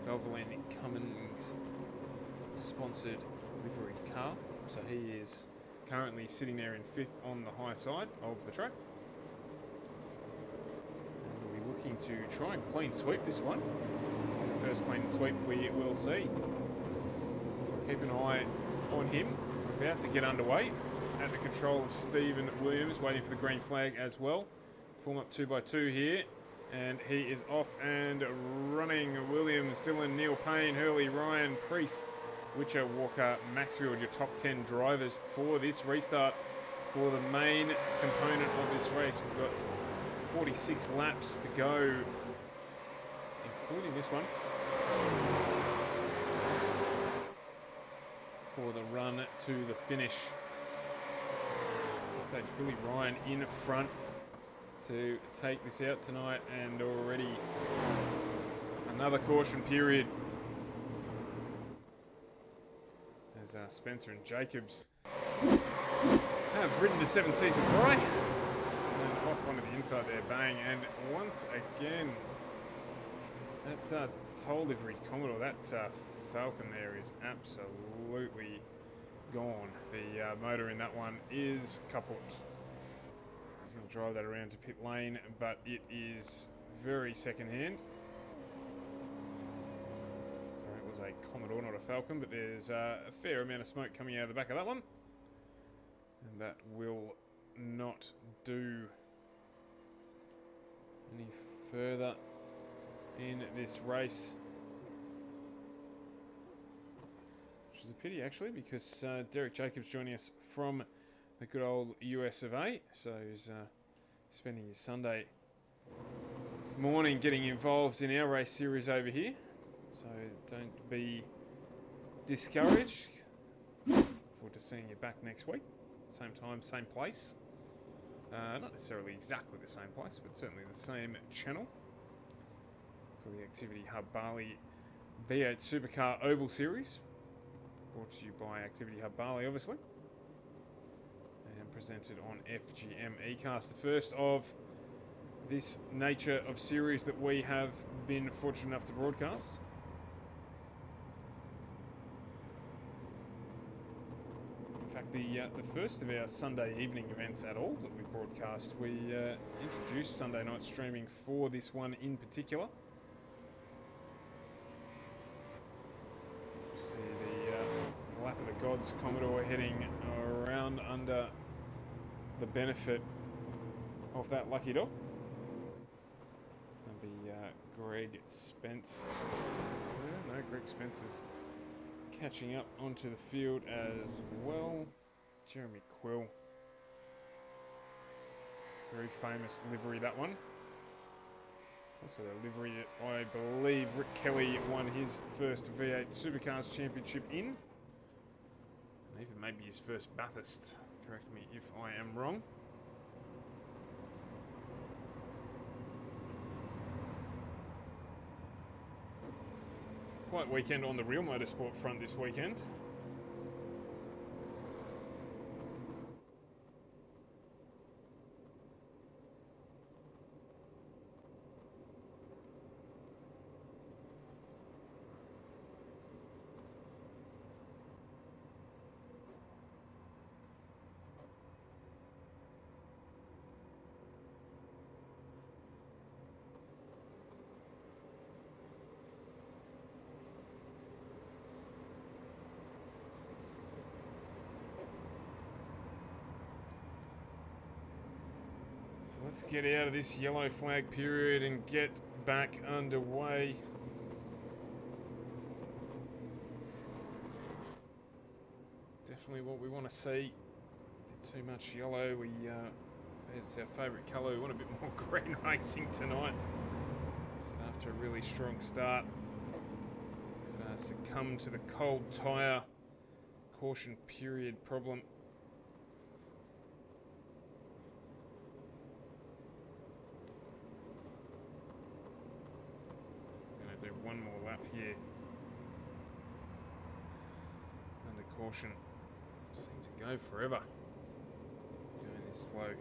Valvoline Cummins sponsored liveried car, so he is currently sitting there in 5th on the high side of the track, and we'll be looking to try and clean sweep this one. The first clean sweep we will see, so keep an eye on him. We're about to get underway at the control of Stephen Williams, waiting for the green flag as well form up 2 by 2 here. And he is off and running. Williams, Dylan, Neil Payne, Hurley, Ryan, Priest, Witcher, Walker, Maxfield, your top 10 drivers for this restart for the main component of this race. We've got 46 laps to go, including this one, for the run to the finish. At this stage, Billy Ryan in front to take this out tonight, and already another caution period as Spencer and Jacobs have ridden the 7-season Bali and off onto the inside there, bang, and once again that toll livery Commodore, that Falcon there is absolutely gone. The motor in that one is kaput. He's going to drive that around to pit lane, but it is very second-hand. Sorry, it was a Commodore, not a Falcon, but there's a fair amount of smoke coming out of the back of that one. And that will not do any further in this race. Which is a pity, actually, because Derek Jacobs joining us from the good old US of A. So he's spending his Sunday morning getting involved in our race series over here. So don't be discouraged. Look forward to seeing you back next week. Same time, same place. Not necessarily exactly the same place, but certainly the same channel for the Activity Hub Bali V8 Supercar Oval Series. Brought to you by Activity Hub Bali, obviously. And presented on FGM eCast. The first of this nature of series that we have been fortunate enough to broadcast. The first of our Sunday evening events at all that we broadcast, we introduced Sunday night streaming for this one in particular. See the Lap of the Gods Commodore heading around under the benefit of that lucky dog. That'll be Greg Spence. No, Greg Spence is catching up onto the field as well. Jeremy Quill. Very famous livery, that one. Also the livery that I believe Rick Kelly won his first V8 Supercars Championship in. And even maybe his first Bathurst. Correct me if I am wrong. Quite weekend on the real motorsport front this weekend. Let's get out of this yellow flag period and get back underway. It's definitely what we want to see. A bit too much yellow. It's our favourite colour. We want a bit more green racing tonight. So after a really strong start, we've succumbed to the cold tyre caution period problem. One more lap here under caution. Seem to go forever going this slow.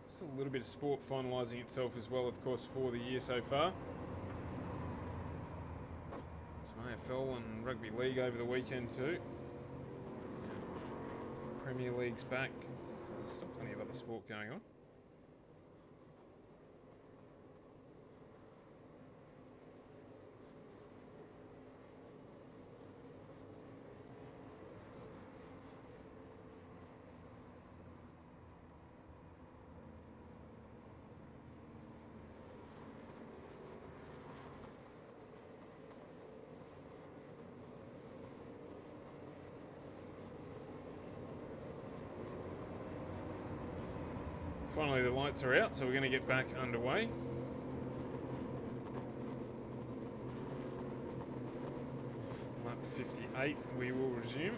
Still a little bit of sport finalising itself as well, of course, for the year so far. Some AFL and Rugby League over the weekend too. Premier League's back, so there's still plenty of other sport going on. Finally the lights are out, so we're going to get back underway. Lap 58 we will resume.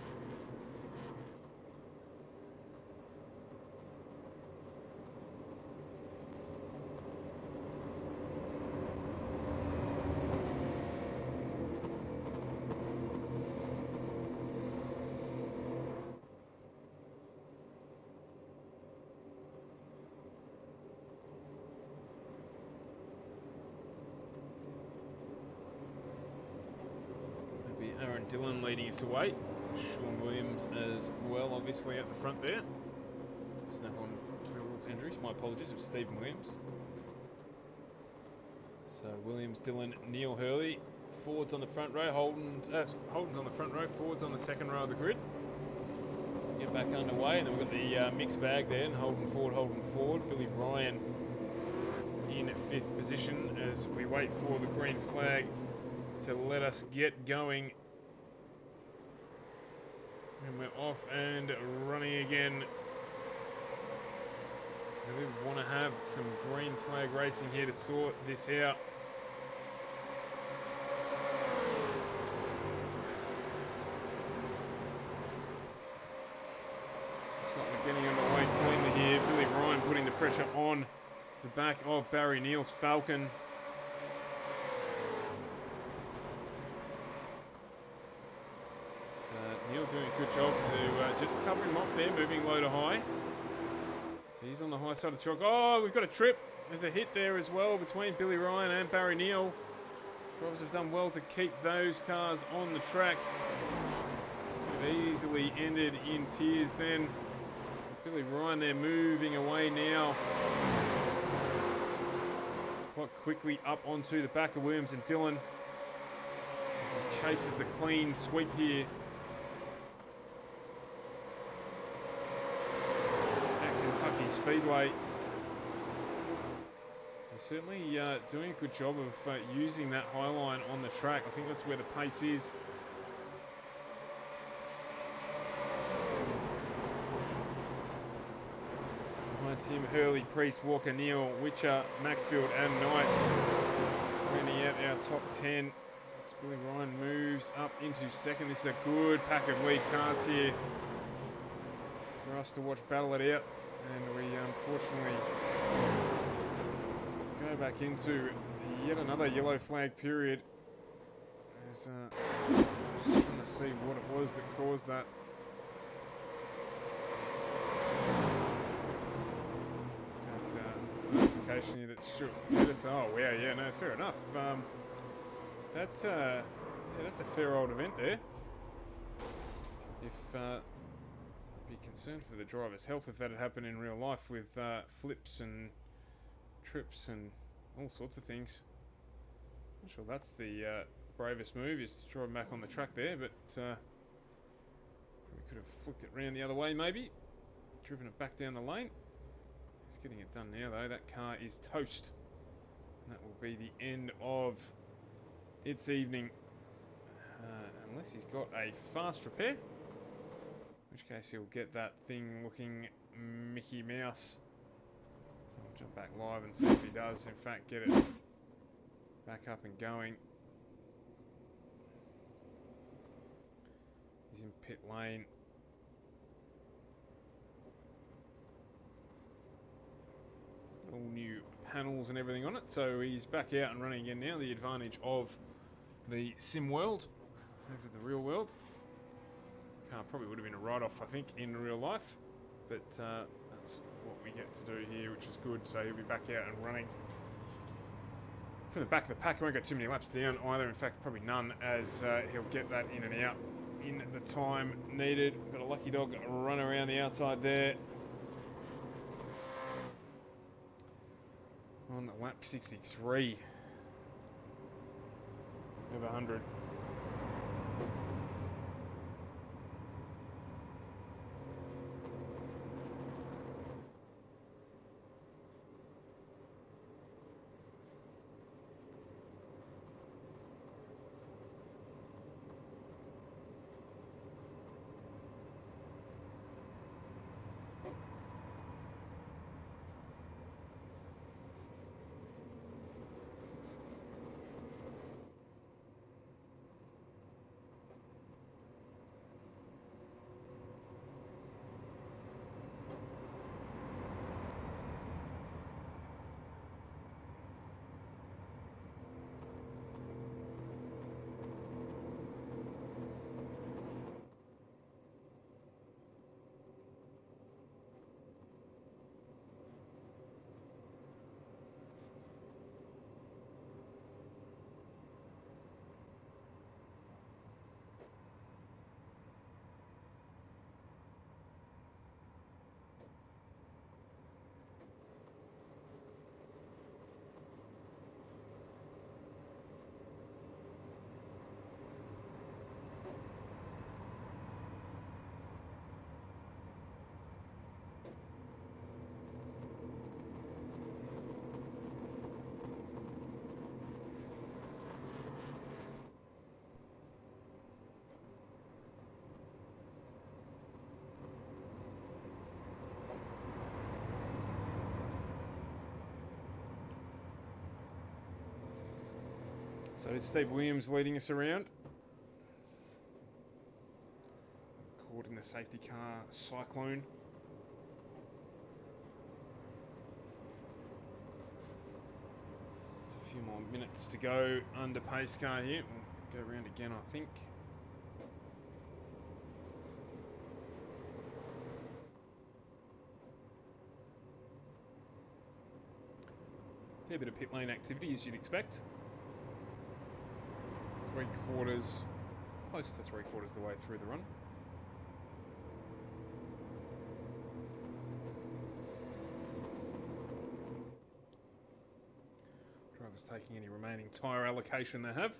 Dylan leading us away. Sean Williams as well, obviously, at the front there. Snap on towards Andrews. My apologies, it was Stephen Williams. So Williams, Dylan, Neil Hurley. Forwards on the front row. Holden's on the front row. Forwards on the second row of the grid. Let's get back underway. And then we've got the mixed bag there. And Holden forward. Billy Ryan in 5th position as we wait for the green flag to let us get going. And we're off and running again. We want to have some green flag racing here to sort this out. Looks like we're getting underway cleanly here. Billy Ryan putting the pressure on the back of Barry Neal's Falcon. Neil doing a good job to just cover him off there, moving low to high. So he's on the high side of the chalk. Oh, we've got a trip. There's a hit there as well between Billy Ryan and Barry Neal. Drivers have done well to keep those cars on the track. Could have easily ended in tears then. Billy Ryan there moving away now. Quite quickly up onto the back of Williams and Dylan. As he chases the clean sweep here. Kentucky Speedway. They're certainly doing a good job of using that high line on the track. I think that's where the pace is. Behind him, Hurley, Priest, Walker, Neal, Witcher, Maxfield and Knight. Rounding out our top 10. As Billy Ryan moves up into 2nd. This is a good pack of lead cars here for us to watch battle it out. And we unfortunately go back into yet another yellow flag period. As, just trying to see what it was that caused that. In fact, notification here that should hit us. Oh, wow, yeah, no, fair enough. That's a fair old event there. If be concerned for the driver's health if that had happened in real life with flips and trips and all sorts of things. Not sure that's the bravest move, is to drive back on the track there, but we could have flicked it around the other way maybe, driven it back down the lane. It's getting it done now though. That car is toast, and that will be the end of its evening, unless he's got a fast repair. In which case he'll get that thing looking Mickey Mouse. So I'll jump back live and see if he does in fact get it back up and going. He's in pit lane. It's got all new panels and everything on it, so he's back out and running again now. The advantage of the sim world over the real world. Car probably would have been a write-off, I think, in real life, but that's what we get to do here, which is good. So he'll be back out and running from the back of the pack. He won't go too many laps down either. In fact, probably none, as he'll get that in and out in the time needed. Got a lucky dog run around the outside there on lap 63 of 100. So it's Steve Williams leading us around. Caught in the safety car cyclone. There's a few more minutes to go under pace car here. We'll go around again, I think. Fair bit of pit lane activity, as you'd expect. Close to 3/4 the way through the run. Drivers taking any remaining tyre allocation they have.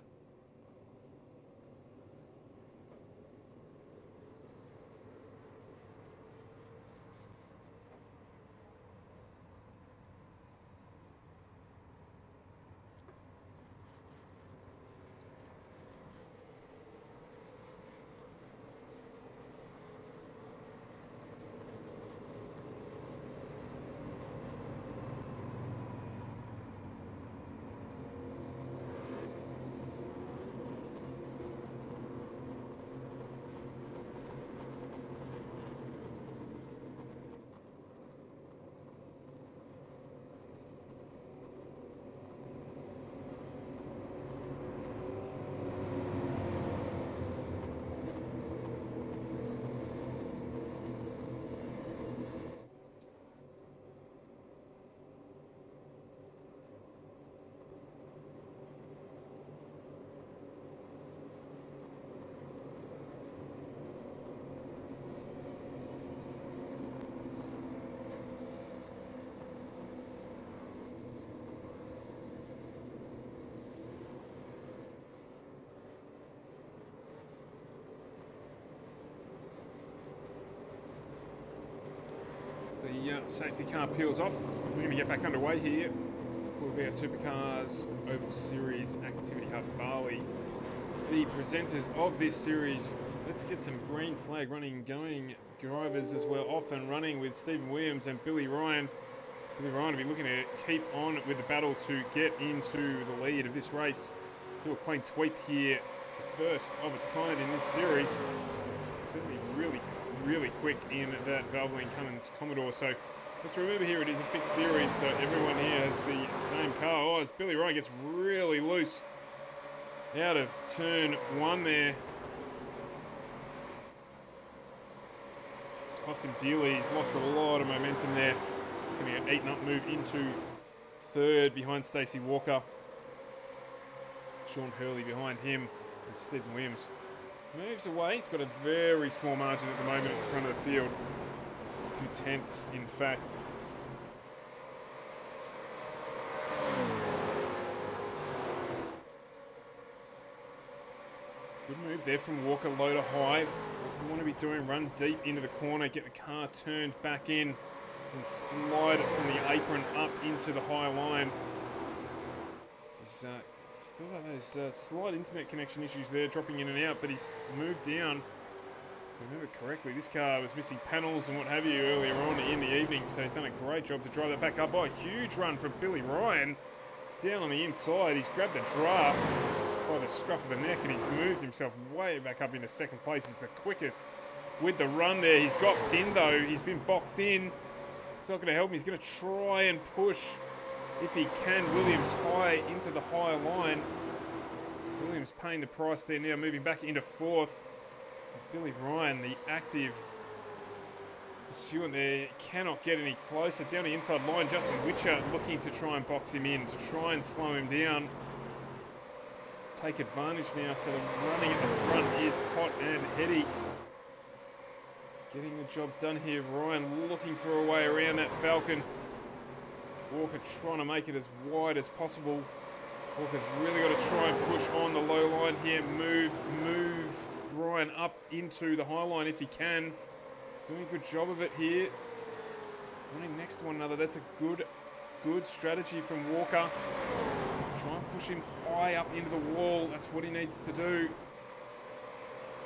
The safety car peels off. We're going to get back underway here. We'll be at Supercars Oval Series Activity Hub Bali. The presenters of this series, let's get some green flag running going. Drivers as well, off and running with Stephen Williams and Billy Ryan. Billy Ryan will be looking to keep on with the battle to get into the lead of this race. Do a clean sweep here, the first of its kind in this series. Certainly really quick in that Valvoline Cummins Commodore. So let's remember here, it is a fixed series, so everyone here has the same car. Oh, as Billy Ryan gets really loose out of turn one there. It's cost him dearly. He's lost a lot of momentum there. It's going to get eaten up, move into third behind Stacey Walker. Sean Hurley behind him is Stephen Williams. Moves away. He's got a very small margin at the moment at the front of the field. 2/10 in fact. Good move there from Walker, low to high. That's what we want to be doing. Run deep into the corner, get the car turned back in and slide it from the apron up into the high line. This is still got those slight internet connection issues there, dropping in and out, but he's moved down. If I remember correctly, this car was missing panels and what have you earlier on in the evening, so he's done a great job to drive that back up. Oh, a huge run from Billy Ryan down on the inside. He's grabbed the draft by the scruff of the neck and he's moved himself way back up into second place. He's the quickest with the run there. He's got pinned though. He's been boxed in. It's not going to help him. He's going to try and push, if he can, Williams high into the high line. Williams paying the price there now, moving back into fourth. Billy Ryan, the active pursuant there, cannot get any closer. Down the inside line, Justin Witcher looking to try and box him in, to try and slow him down. Take advantage now, so the running at the front is hot and heady. Getting the job done here. Ryan looking for a way around that Falcon. Walker trying to make it as wide as possible. Walker's really got to try and push on the low line here. Move Ryan up into the high line if he can. He's doing a good job of it here. Running next to one another. That's a good strategy from Walker. Try and push him high up into the wall. That's what he needs to do.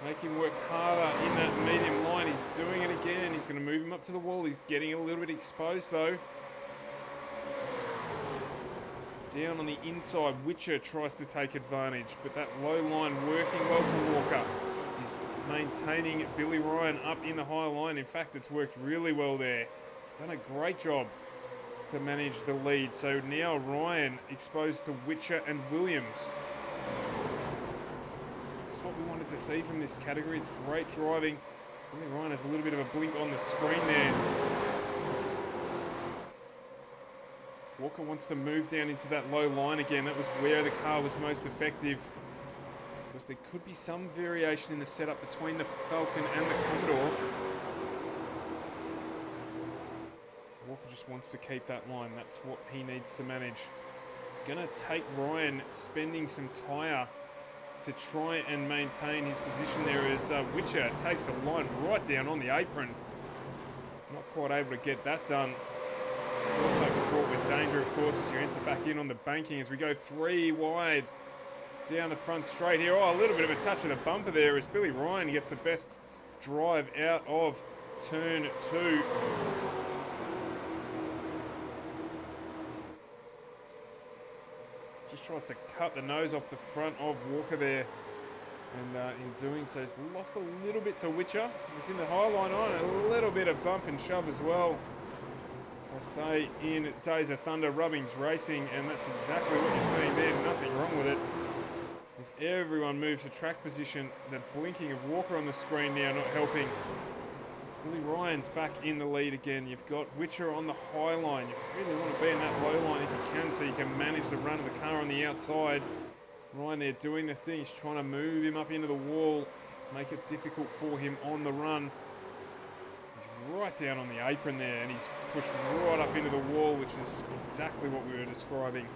Make him work harder in that medium line. He's doing it again. He's going to move him up to the wall. He's getting a little bit exposed though. He's Down on the inside, Witcher tries to take advantage, but that low line working well for Walker. He's maintaining Billy Ryan up in the high line. In fact, it's worked really well there. He's done a great job to manage the lead. So now Ryan exposed to Witcher and Williams. This is what we wanted to see from this category. It's great driving. Billy Ryan has a little bit of a blink on the screen there. Walker wants to move down into that low line again. That was where the car was most effective. Because there could be some variation in the setup between the Falcon and the Commodore. Walker just wants to keep that line. That's what he needs to manage. It's going to take Ryan spending some tyre to try and maintain his position there as Witcher takes a line right down on the apron. Not quite able to get that done. It's also fraught with danger, of course, as you enter back in on the banking as we go 3 wide down the front straight here. Oh, a little bit of a touch of the bumper there as Billy Ryan gets the best drive out of turn 2. Just tries to cut the nose off the front of Walker there. And in doing so, he's lost a little bit to Witcher. He was in the high line on a little bit of bump and shove as well. As I say, in Days of Thunder, Rubbings Racing, and that's exactly what you're seeing there. Nothing wrong with it. As everyone moves to track position, the blinking of Walker on the screen now not helping. As Billy Ryan's back in the lead again. You've got Witcher on the high line. You really want to be in that low line if you can, so you can manage the run of the car on the outside. Ryan there doing the thing. He's trying to move him up into the wall, make it difficult for him on the run. He's right down on the apron there, and he's pushed right up into the wall, which is exactly what we were describing.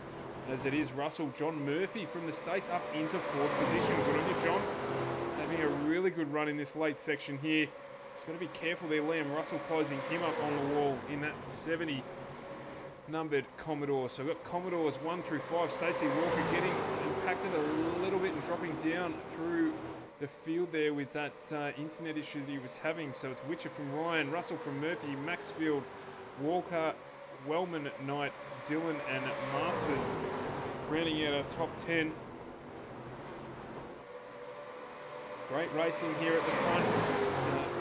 As it is Russell, John Murphy from the States up into 4th position. Good on you, John. Having a really good run in this late section here. Just got to be careful there, Liam Russell closing him up on the wall in that 70 numbered Commodore. So we've got Commodores 1 through 5. Stacey Walker getting impacted a little bit and dropping down through the field there with that internet issue that he was having. So it's Witcher from Ryan, Russell from Murphy, Maxfield, Walker, Wellman, Knight, Dillon and Masters rounding out our top 10. Great racing here at the front.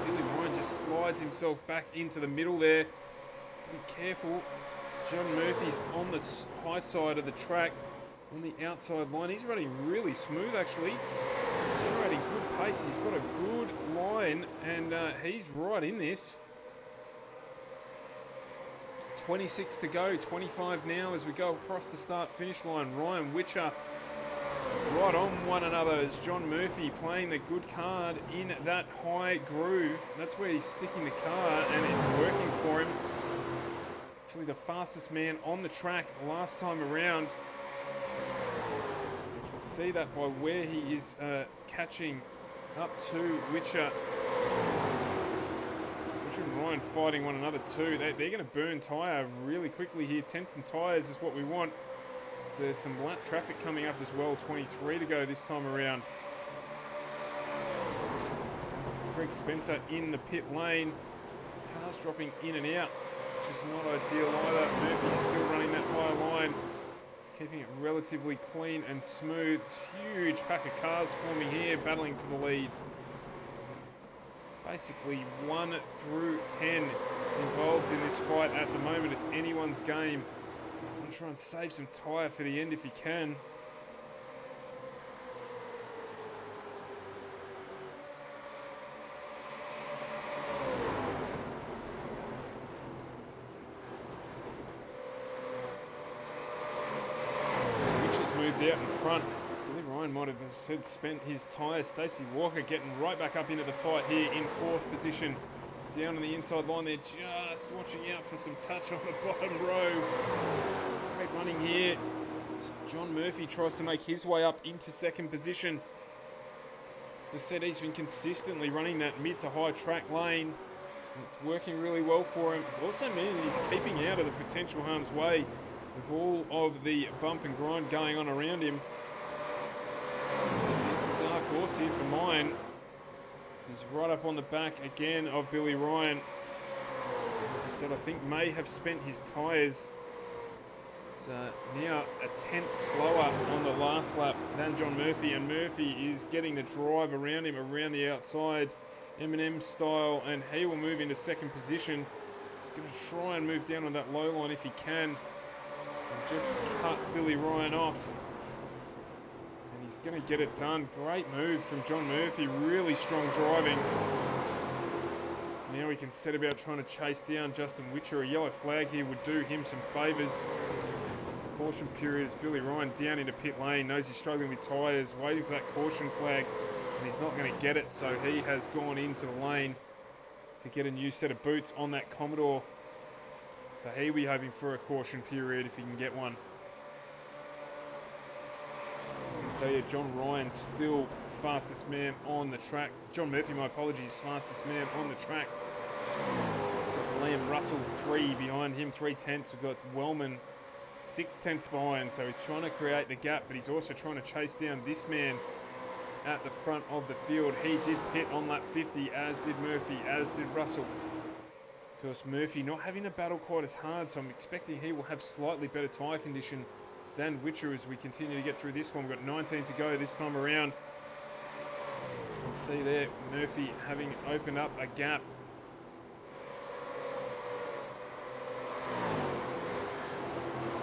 Billy Ryan just slides himself back into the middle there. Be careful. It's John Murphy's on the high side of the track on the outside line. He's running really smooth actually. He's generating good pace. He's got a good line and he's right in this. 26 to go, 25 now as we go across the start-finish line. Ryan, Witcher right on one another as John Murphy playing the good card in that high groove. That's where he's sticking the car and it's working for him. Actually the fastest man on the track last time around. You can see that by where he is catching up to Witcher. And Ryan fighting one another too. They're going to burn tyre really quickly here. Tents and tyres is what we want. So there's some lap traffic coming up as well. 23 to go this time around. Greg Spencer in the pit lane. Cars dropping in and out, which is not ideal either. Murphy's still running that high line, keeping it relatively clean and smooth. Huge pack of cars forming here, battling for the lead. Basically 1 through 10 involved in this fight at the moment. It's anyone's game. I'm going to try and save some tyre for the end if you can. Which has moved out in front. Might have said spent his tyres. Stacey Walker getting right back up into the fight here in 4th position. Down on the inside line, they're just watching out for some touch on the bottom row. Great running here. John Murphy tries to make his way up into 2nd position. As I said, he's been consistently running that mid to high track lane. And it's working really well for him. It's also meaning that he's keeping out of the potential harm's way with all of the bump and grind going on around him. There's the dark horse here for mine. This is right up on the back again of Billy Ryan. As I said, I think may have spent his tyres. Now a tenth slower on the last lap than John Murphy, and Murphy is getting the drive around him, around the outside, M&M style, and he will move into second position. He's going to try and move down on that low line if he can, and just cut Billy Ryan off. And he's going to get it done. Great move from John Murphy, really strong driving. Now we can set about trying to chase down Justin Witcher. A yellow flag here would do him some favours. Caution period as Billy Ryan down into pit lane. Knows he's struggling with tyres. Waiting for that caution flag. And he's not going to get it. So he has gone into the lane to get a new set of boots on that Commodore. So he'll be hoping for a caution period if he can get one. I can tell you, John Ryan still fastest man on the track. John Murphy, my apologies, fastest man on the track. He's got Liam Russell 3 behind him, 3/10. We've got Wellman 6/10 behind, so he's trying to create the gap, but he's also trying to chase down this man at the front of the field. He did pit on lap 50, as did Murphy, as did Russell. Of course, Murphy not having to battle quite as hard, so I'm expecting he will have slightly better tyre condition than Witcher as we continue to get through this one. We've got 19 to go this time around. You can see there, Murphy having opened up a gap.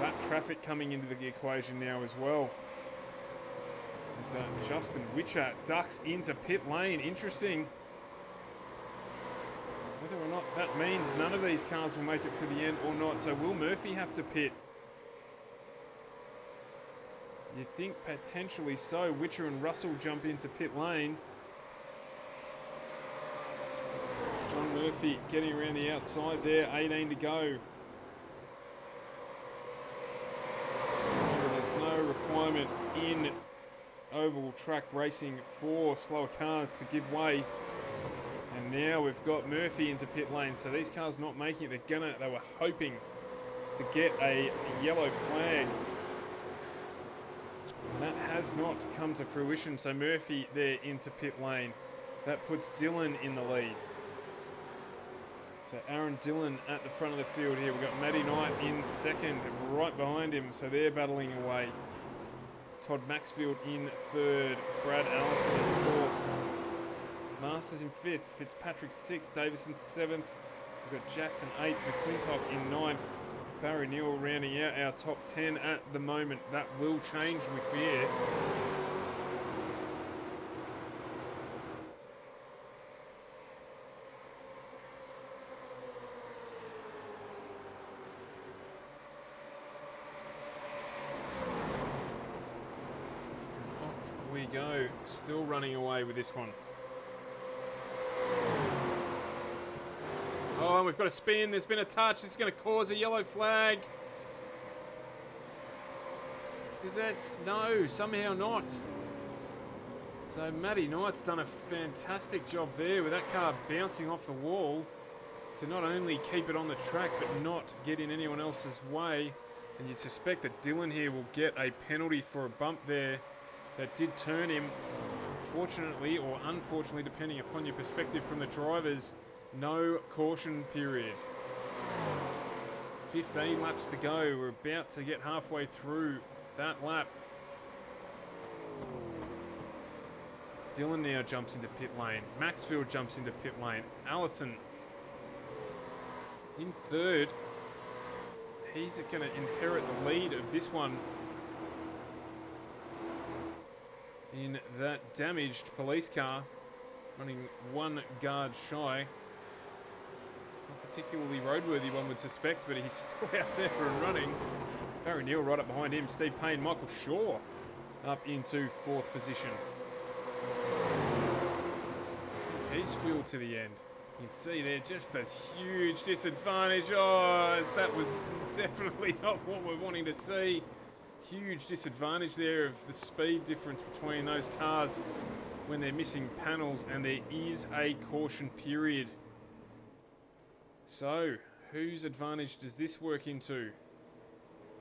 Lap traffic coming into the equation now as well. As Justin Witcher ducks into pit lane. Interesting. Whether or not that means none of these cars will make it to the end or not. So will Murphy have to pit? You think potentially so. Witcher and Russell jump into pit lane. John Murphy getting around the outside there. 18 to go. Remember, there's no requirement in oval track racing for slower cars to give way. And now we've got Murphy into pit lane. So these cars not making it. They were hoping to get a yellow flag. That has not come to fruition, so Murphy there into pit lane. That puts Dillon in the lead. So Aaron Dillon at the front of the field here. We've got Matty Knight in second, right behind him, so they're battling away. Todd Maxfield in third, Brad Allison in fourth. Masters in fifth, Fitzpatrick sixth, Davison seventh. We've got Jackson eighth, McClintock in ninth. Barry Neal rounding out our top 10 at the moment. That will change, we fear. And off we go. Still running away with this one. Oh, and we've got a spin. There's been a touch. This is going to cause a yellow flag. Is that? No, somehow not. So Matty Knight's done a fantastic job there with that car bouncing off the wall to not only keep it on the track but not get in anyone else's way. And you'd suspect that Dillon here will get a penalty for a bump there that did turn him. Fortunately or unfortunately, depending upon your perspective from the drivers, no caution period. 15 laps to go. We're about to get halfway through that lap. Dillon now jumps into pit lane. Maxfield jumps into pit lane. Allison in third. He's going to inherit the lead of this one in that damaged police car, running one guard shy. Not particularly roadworthy, one would suspect, but he's still out there and running. Barry Neal right up behind him. Steve Payne, Michael Shaw up into fourth position. I think he's fueled to the end. You can see there just a huge disadvantage. Oh, that was definitely not what we're wanting to see. Huge disadvantage there of the speed difference between those cars when they're missing panels, and there is a caution period. So, whose advantage does this work into?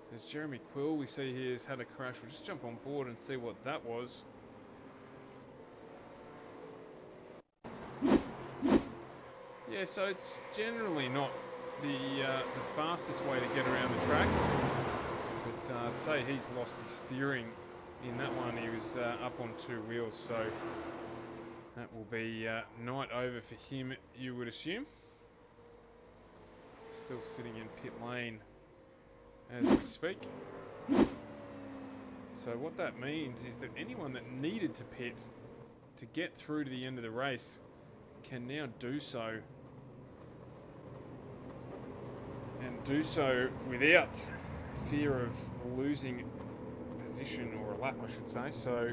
There's Jeremy Quill, we see here, has had a crash. We'll just jump on board and see what that was. Yeah, so it's generally not the fastest way to get around the track. but I'd say he's lost his steering in that one. He was up on two wheels, so that will be night over for him, you would assume. Still sitting in pit lane as we speak. So what that means is that anyone that needed to pit to get through to the end of the race can now do so. And do so without fear of losing position, or a lap I should say. So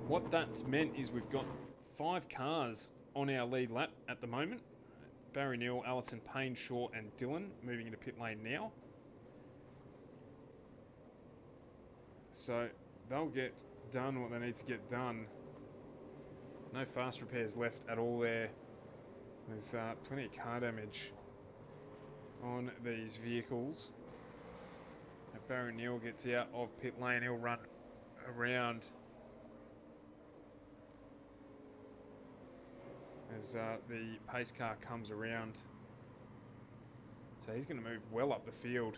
what that's meant is we've got 5 cars on our lead lap at the moment. Barry Neal, Allison Payne, Shaw and Dylan moving into pit lane now. So they'll get done what they need to get done. No fast repairs left at all there, with plenty of car damage on these vehicles. If Barry Neal gets out of pit lane, he'll run around as the pace car comes around. So he's going to move well up the field.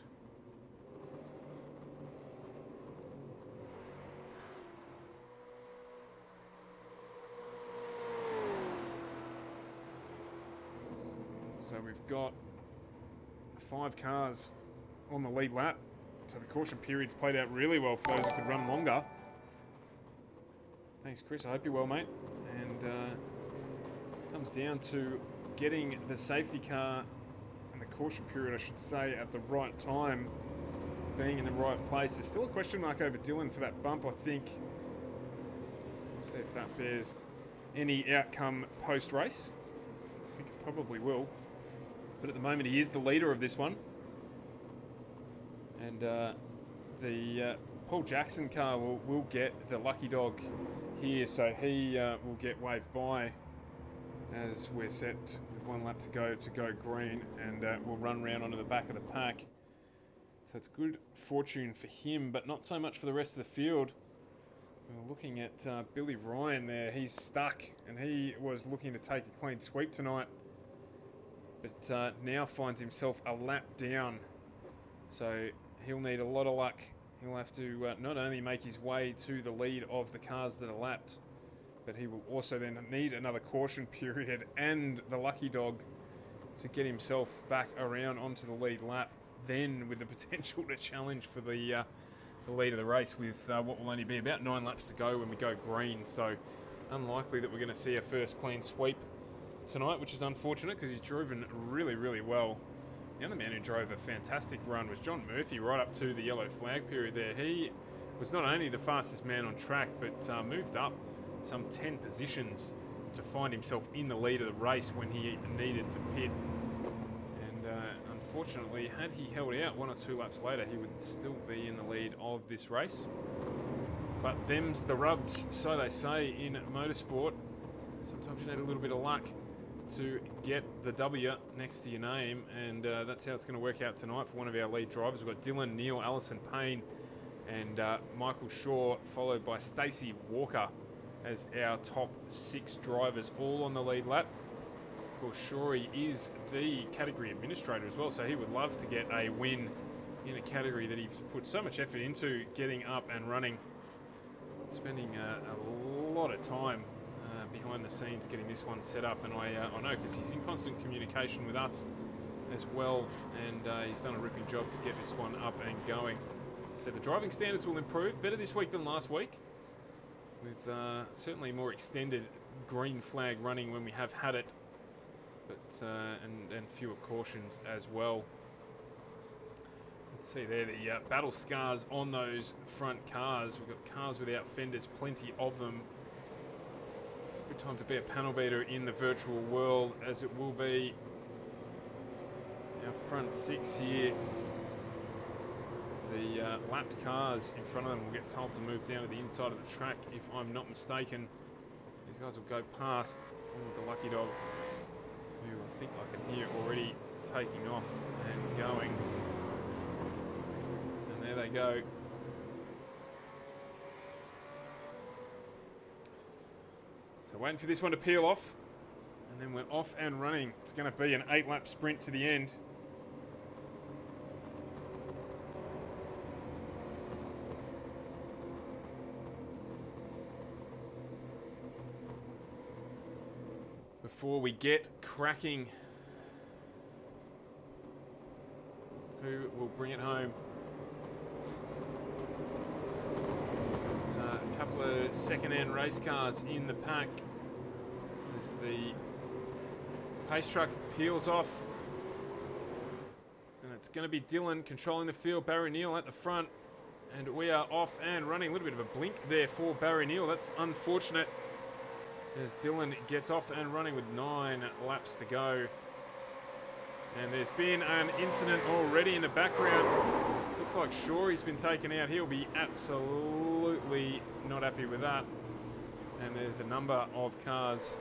So we've got 5 cars on the lead lap. So the caution period's played out really well for those who could run longer. Thanks, Chris. I hope you're well, mate. And comes down to getting the safety car and the caution period, I should say, at the right time, being in the right place. There's still a question mark over Dylan for that bump, I think. We'll see if that bears any outcome post-race. I think it probably will. But at the moment, he is the leader of this one. And the Paul Jackson car will get the lucky dog here, so he will get waved by as we're set with 1 lap to go green, and we'll run round onto the back of the pack. So it's good fortune for him, but not so much for the rest of the field. We're looking at Billy Ryan there. He's stuck, and he was looking to take a clean sweep tonight, but now finds himself a lap down. So he'll need a lot of luck. He'll have to not only make his way to the lead of the cars that are lapped, but he will also then need another caution period and the lucky dog to get himself back around onto the lead lap, then with the potential to challenge for the lead of the race with what will only be about 9 laps to go when we go green. So unlikely that we're going to see a first clean sweep tonight, which is unfortunate because he's driven really, really well. The other man who drove a fantastic run was John Murphy right up to the yellow flag period there. He was not only the fastest man on track, but moved up some 10 positions to find himself in the lead of the race when he needed to pit. And unfortunately, had he held out 1 or 2 laps later, he would still be in the lead of this race. But them's the rubs, so they say in motorsport. Sometimes you need a little bit of luck to get the W next to your name, and that's how it's going to work out tonight for one of our lead drivers. We've got Dylan, Neal, Allison Payne and Michael Shaw, followed by Stacey Walker as our top 6 drivers, all on the lead lap. Of course, Shorey is the category administrator as well, so he would love to get a win in a category that he's put so much effort into getting up and running, spending a lot of time behind the scenes getting this one set up. And I know because he's in constant communication with us as well, and he's done a ripping job to get this one up and going. So the driving standards will improve, better this week than last week, with certainly more extended green flag running when we have had it, but and fewer cautions as well. Let's see there the battle scars on those front cars. We've got cars without fenders, plenty of them. Good time to be a panel beater in the virtual world, as it will be our front 6 here. The lapped cars in front of them will get told to move down to the inside of the track, if I'm not mistaken. These guys will go past the lucky dog, who I think I can hear already taking off and going. And there they go. So waiting for this one to peel off, and then we're off and running. It's going to be an 8-lap sprint to the end. before we get cracking. Who will bring it home? It's a couple of second-hand race cars in the pack as the pace truck peels off. And it's going to be Dylan controlling the field, Barry Neal at the front. And we are off and running. A little bit of a blink there for Barry Neal. That's unfortunate as Dylan gets off and running with 9 laps to go. And there's been an incident already in the background. Looks like Shawry's been taken out. He'll be absolutely not happy with that. And there's a number of cars.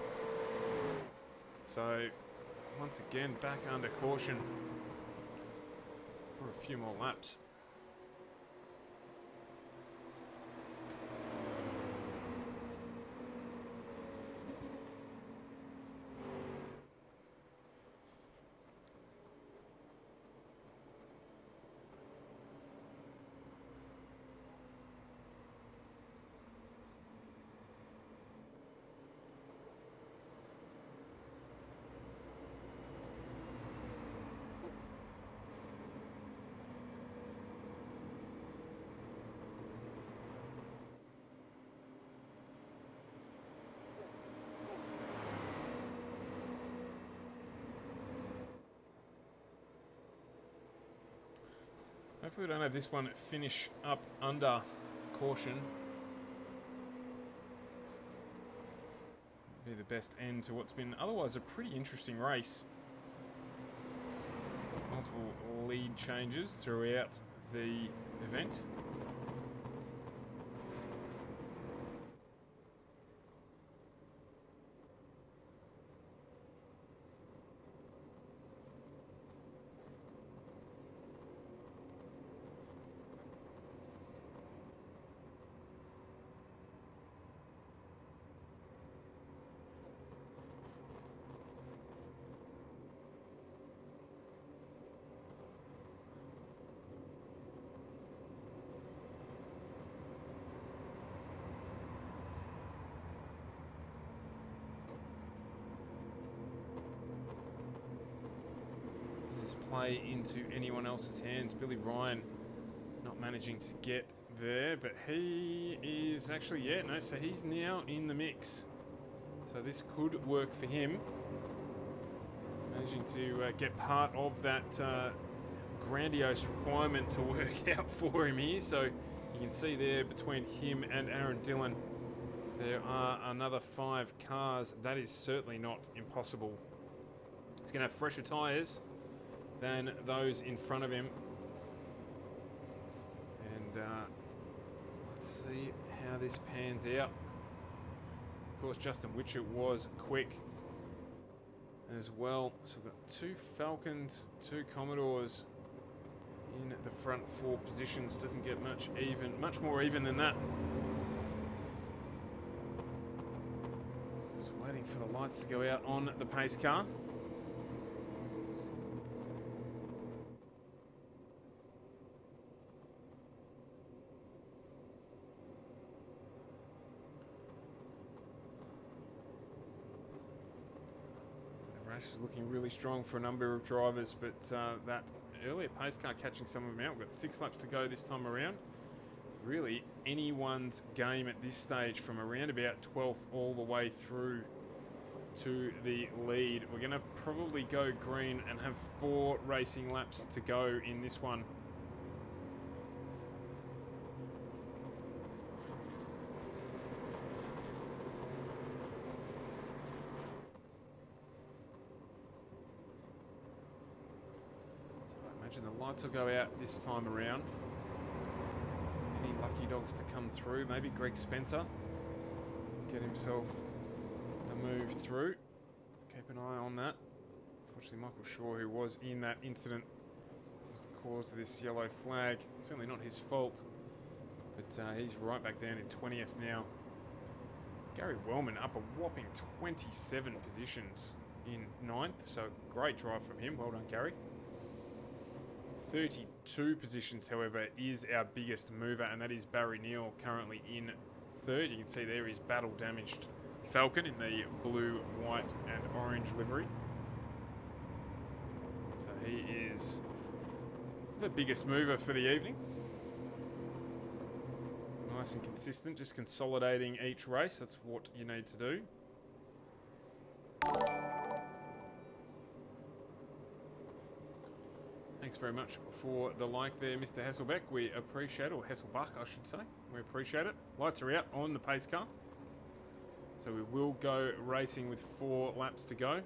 So, once again, back under caution for a few more laps. Hopefully we don't have this one finish up under caution. Be the best end to what's been otherwise a pretty interesting race. Multiple lead changes throughout the event. Play into anyone else's hands. Billy Ryan not managing to get there, but he is actually, yeah, no, so he's now in the mix. So this could work for him. Managing to get part of that grandiose requirement to work out for him here. So you can see there between him and Aaron Dillon, there are another 5 cars. That is certainly not impossible. He's going to have fresher tyres than those in front of him. And let's see how this pans out. Of course, Justin Witchett was quick as well. So we've got 2 Falcons, 2 Commodores in the front 4 positions. Doesn't get much more even than that. Just waiting for the lights to go out on the pace car. Race is looking really strong for a number of drivers, but that earlier pace car catching some of them out. We've got 6 laps to go this time around. Really anyone's game at this stage from around about 12th all the way through to the lead. We're going to probably go green and have 4 racing laps to go in this one. The lights will go out this time around. Any lucky dogs to come through? Maybe Greg Spencer get himself a move through. Keep an eye on that. Unfortunately, Michael Shaw, who was in that incident, was the cause of this yellow flag. Certainly not his fault, but he's right back down in 20th now. Gary Wellman up a whopping 27 positions in 9th, so great drive from him. Well done, Gary. 32 positions, however, is our biggest mover, and that is Barry Neal, currently in 3rd. You can see there he's battle damaged Falcon in the blue, white and orange livery. So he is the biggest mover for the evening. Nice and consistent, just consolidating each race. That's what you need to do. Thanks very much for the like there, Mr. Hasselbeck. We appreciate it, or Hasselbach, I should say. We appreciate it. Lights are out on the pace car. So we will go racing with 4 laps to go.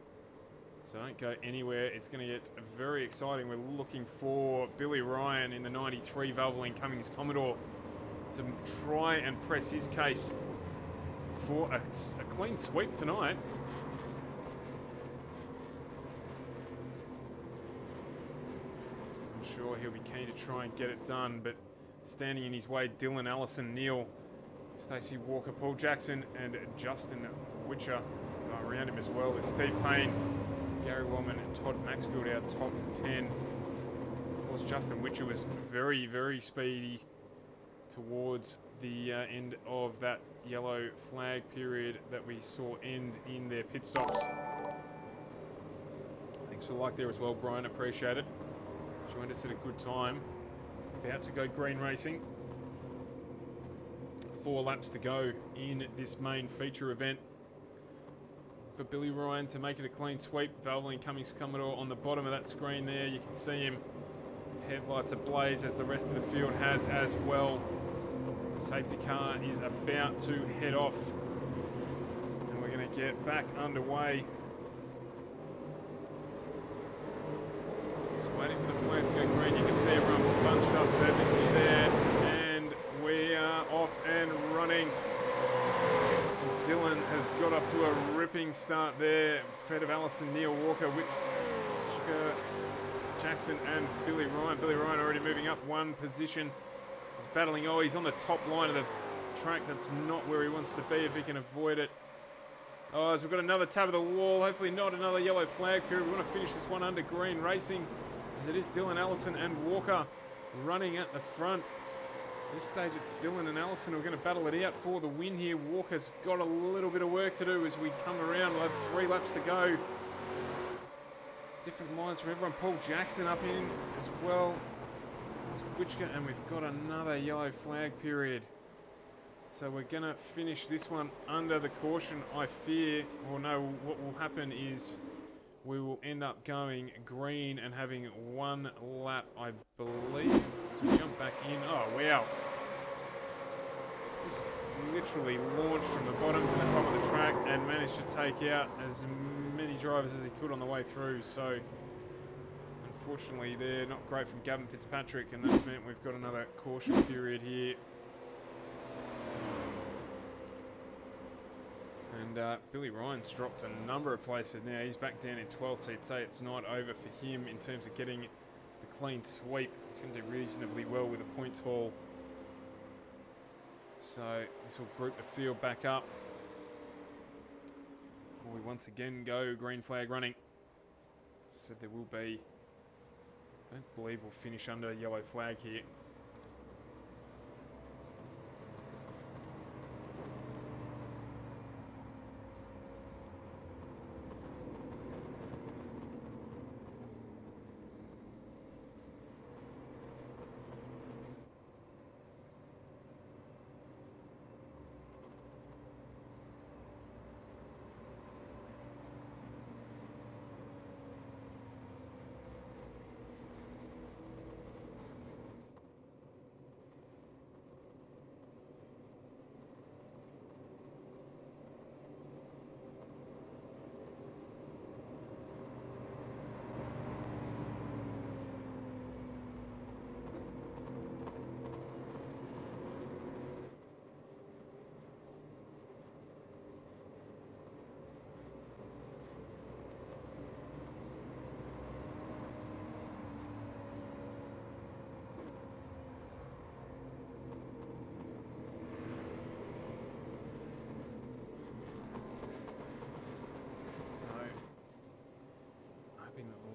So don't go anywhere. It's going to get very exciting. We're looking for Billy Ryan in the 93 Valvoline Cummins Commodore to try and press his case for a clean sweep tonight. I'm sure he'll be keen to try and get it done, but standing in his way, Dylan Allison, Neil, Stacey Walker, Paul Jackson and Justin Witcher around him as well. There's Steve Payne, Gary Wellman and Todd Maxfield, our top 10. Of course, Justin Witcher was very, very speedy towards the end of that yellow flag period that we saw end in their pit stops. Thanks for the like there as well, Brian. Appreciate it. Joined us at a good time. About to go green racing. 4 laps to go in this main feature event. For Billy Ryan to make it a clean sweep. Valvoline Cummins Commodore on the bottom of that screen there. You can see him. Headlights ablaze as the rest of the field has as well. Safety car is about to head off. And we're going to get back underway. Just waiting for the flag to go green. You can see everyone bunched up perfectly there. And we are off and running. Dylan has got off to a ripping start there. Fred of Allison, Neil Walker, Witcher, Jackson and Billy Ryan. Billy Ryan already moving up 1 position. He's battling. Oh, he's on the top line of the track. That's not where he wants to be if he can avoid it. Oh, as we've got another tab of the wall. Hopefully not another yellow flag period. We want to finish this one under green racing, as it is Dylan Allison and Walker running at the front. At this stage, it's Dylan and Allison who are going to battle it out for the win here. Walker's got a little bit of work to do as we come around. We'll have 3 laps to go. Different lines from everyone. Paul Jackson up in as well. And we've got another yellow flag period. So we're going to finish this one under the caution, I fear. Or no, what will happen is we will end up going green and having 1 lap, I believe. So we jump back in. Oh, wow. Just literally launched from the bottom to the top of the track and managed to take out as many drivers as he could on the way through. So unfortunately, they're not great from Gavin Fitzpatrick, and that's meant we've got another caution period here. And Billy Ryan's dropped a number of places now. He's back down in 12th, so you'd say it's not over for him in terms of getting the clean sweep. He's going to do reasonably well with a points haul. So this will group the field back up before we once again go green flag running. So there will be... I don't believe we'll finish under a yellow flag here.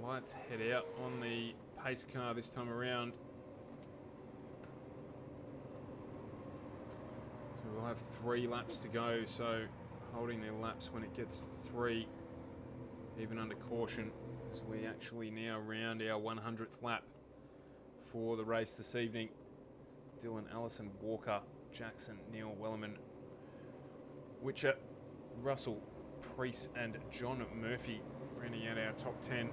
Lights head out on the pace car this time around. So we'll have 3 laps to go, so holding their laps when it gets to 3, even under caution, as we actually now round our 100th lap for the race this evening. Dylan, Allison, Walker, Jackson, Neil, Wellerman, Witcher, Russell, Priest and John Murphy rounding out our top 10.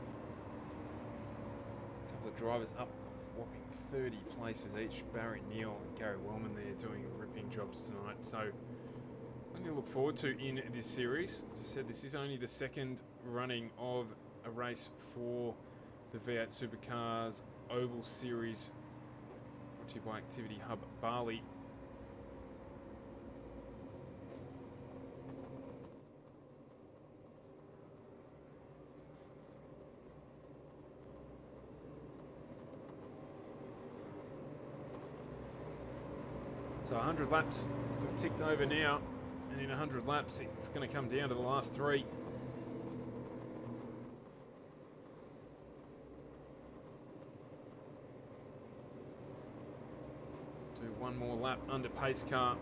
A couple of drivers up whopping 30 places each. Barry Neal and Gary Wellman there doing ripping jobs tonight. So plenty to look forward to in this series. As I said, this is only the second running of a race for the V8 Supercars Oval Series, brought to you by Activity Hub Bali. So 100 laps have ticked over now, and in 100 laps it's going to come down to the last 3. Do one more lap under pace car.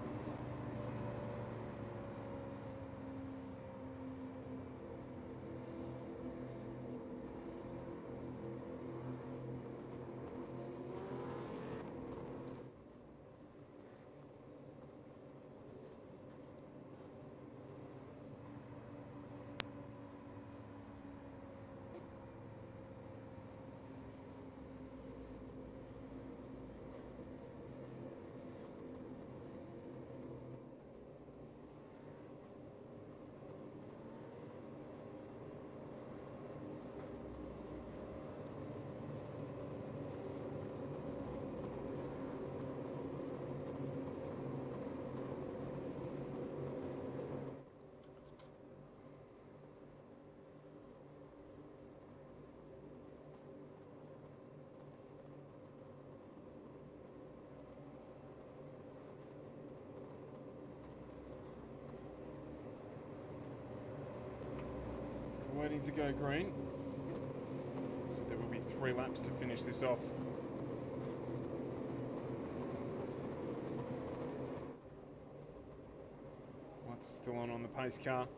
Waiting to go green, so there will be 3 laps to finish this off. Lights are still on the pace car.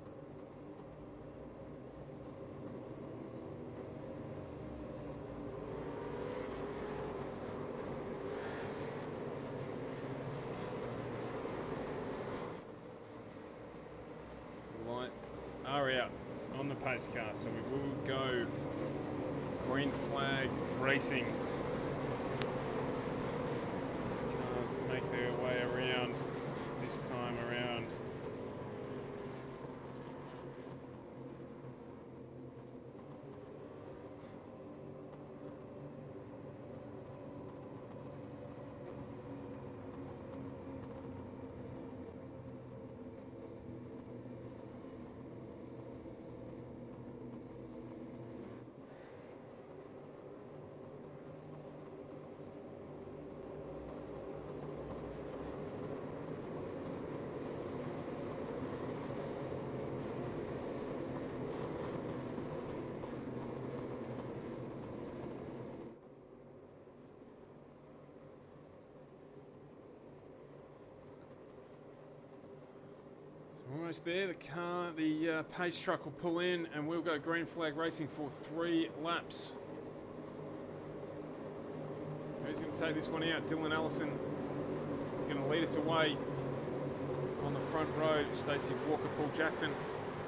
So the lights are out on the pace car, so we will go green flag racing. Cars make their way around this time around. Almost there. The pace truck will pull in, and we'll go green flag racing for 3 laps. Who's going to take this one out? Dylan Allison going to lead us away on the front row. Stacey Walker, Paul Jackson,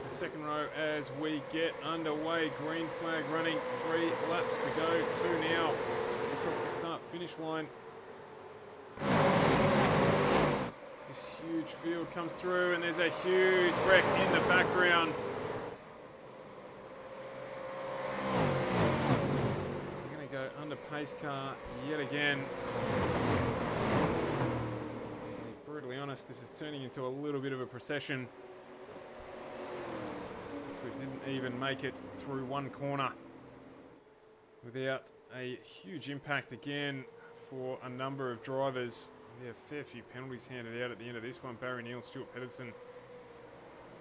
the second row as we get underway. Green flag running. 3 laps to go. 2 now. It's across the start-finish line. This huge field comes through, and there's a huge wreck in the background. We're going to go under pace car yet again. To be brutally honest, this is turning into a little bit of a procession. So we didn't even make it through one corner without a huge impact again for a number of drivers. Yeah, a fair few penalties handed out at the end of this one. Barry Neal, Stuart Pedersen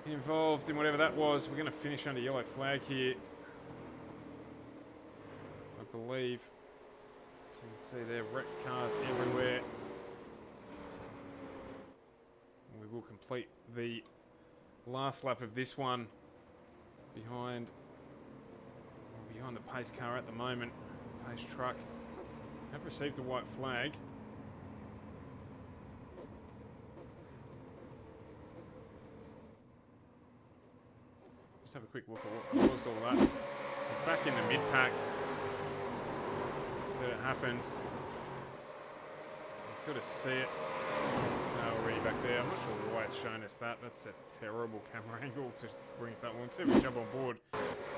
involved in whatever that was. We're going to finish under yellow flag here, I believe. So you can see there, wrecked cars everywhere. We will complete the last lap of this one behind the pace car at the moment. Pace truck have received the white flag. Just have a quick look at what caused all that. It's back in the mid-pack that it happened. You sort of see it already back there. I'm not sure why it's showing us that. That's a terrible camera angle to bring us that one. So we jump on board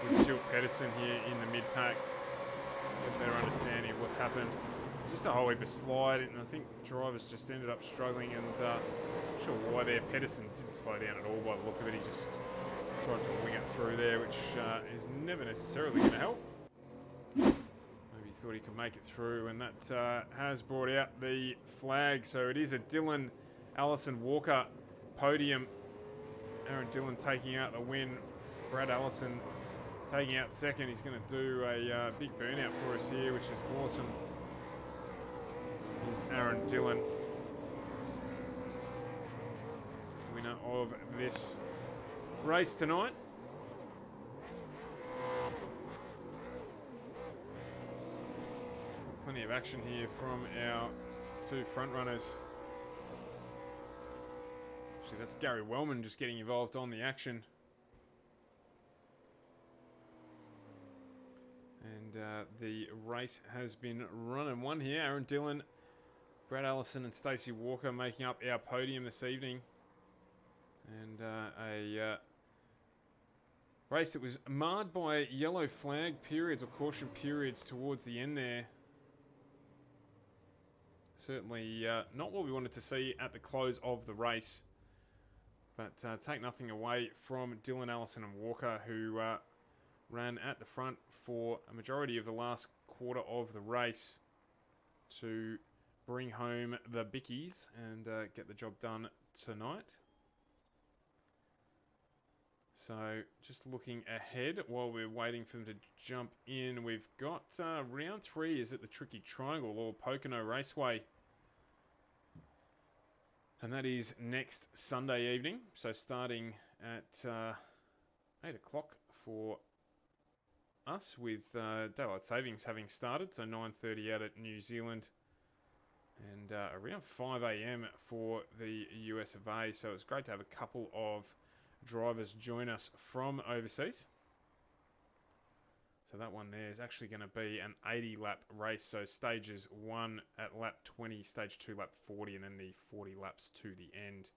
with Stuart Pedersen here in the mid-pack. Get a better understanding of what's happened. It's just a whole heap of slide, and I think drivers just ended up struggling, and not sure why there. Pedersen didn't slow down at all by the look of it. He just tried to wing it through there, which is never necessarily going to help. Maybe he thought he could make it through, and that has brought out the flag. So it is a Dylan Allison Walker podium. Aaron Dillon taking out the win. Brad Allison taking out second. He's going to do a big burnout for us here, which is awesome. Is Aaron Dillon, winner of this race tonight. Plenty of action here from our two front runners. Actually, that's Gary Wellman just getting involved on the action. And the race has been run and won here. Aaron Dillon, Brad Allison and Stacey Walker making up our podium this evening. And a race that was marred by yellow flag periods or caution periods towards the end there. Certainly not what we wanted to see at the close of the race. But take nothing away from Dylan Allison and Walker, who ran at the front for a majority of the last quarter of the race to bring home the bickies and get the job done tonight. So just looking ahead while we're waiting for them to jump in, we've got round 3 is at the Tricky Triangle or Pocono Raceway. And that is next Sunday evening. So starting at 8 o'clock for us, with daylight savings having started. So 9:30 out at New Zealand. And around 5 a.m. for the US of A. So it's great to have a couple of drivers join us from overseas. So that one there is actually going to be an 80-lap race. So stages 1 at lap 20, stage 2 lap 40, and then the 40 laps to the end.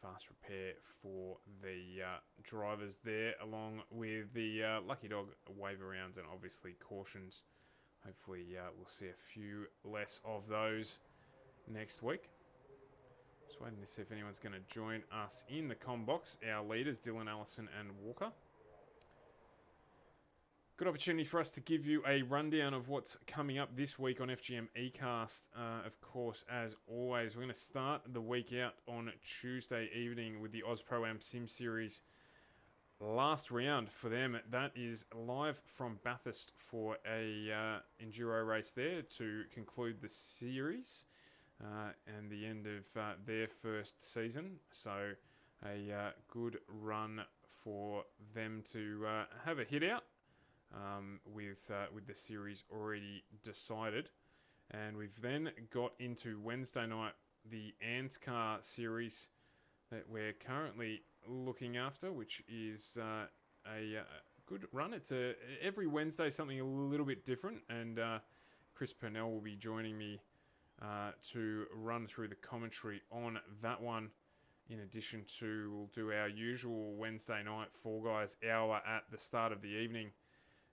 Fast repair for the drivers there, along with the Lucky Dog wave arounds and obviously cautions. Hopefully we'll see a few less of those next week. Just waiting to see if anyone's going to join us in the comm box. Our leaders, Dylan Allison and Walker. Good opportunity for us to give you a rundown of what's coming up this week on FGM eCast. Of course, as always, we're going to start the week out on Tuesday evening with the Oz Pro-Am Sim Series. Last round for them, that is live from Bathurst for a enduro race there to conclude the series and the end of their first season. So a good run for them to have a hit out. With the series already decided. And we've then got into Wednesday night, the ANSCAR series that we're currently looking after, which is a good run. It's every Wednesday something a little bit different, and Chris Purnell will be joining me to run through the commentary on that one. In addition to, we'll do our usual Wednesday night Fall Guys hour at the start of the evening,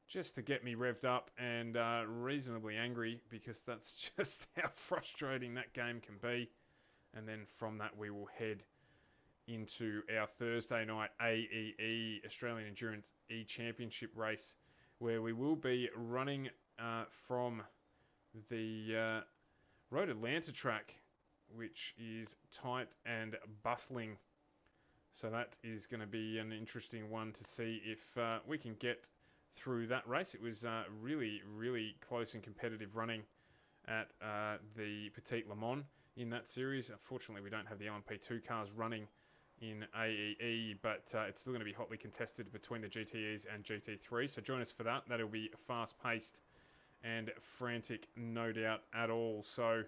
just to get me revved up and reasonably angry, because that's just how frustrating that game can be. And then from that we will head into our Thursday night AEE, Australian Endurance E-Championship race, where we will be running from the Road Atlanta track, which is tight and bustling. So that is going to be an interesting one to see if we can get through that race. It was really, really close and competitive running at the Petite Le Mans in that series. Unfortunately, we don't have the LMP2 cars running in AEE, but it's still going to be hotly contested between the GTEs and GT3. So join us for that. That'll be fast-paced and frantic, no doubt at all. So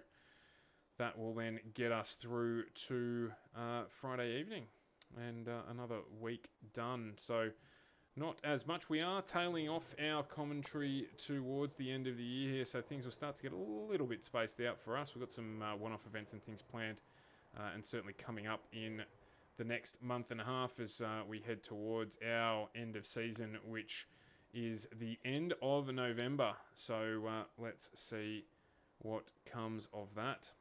that will then get us through to Friday evening and another week done. So not as much. We are tailing off our commentary towards the end of the year here, so things will start to get a little bit spaced out for us. We've got some one-off events and things planned, and certainly coming up in the next month and a half as we head towards our end of season, which is the end of November. So let's see what comes of that.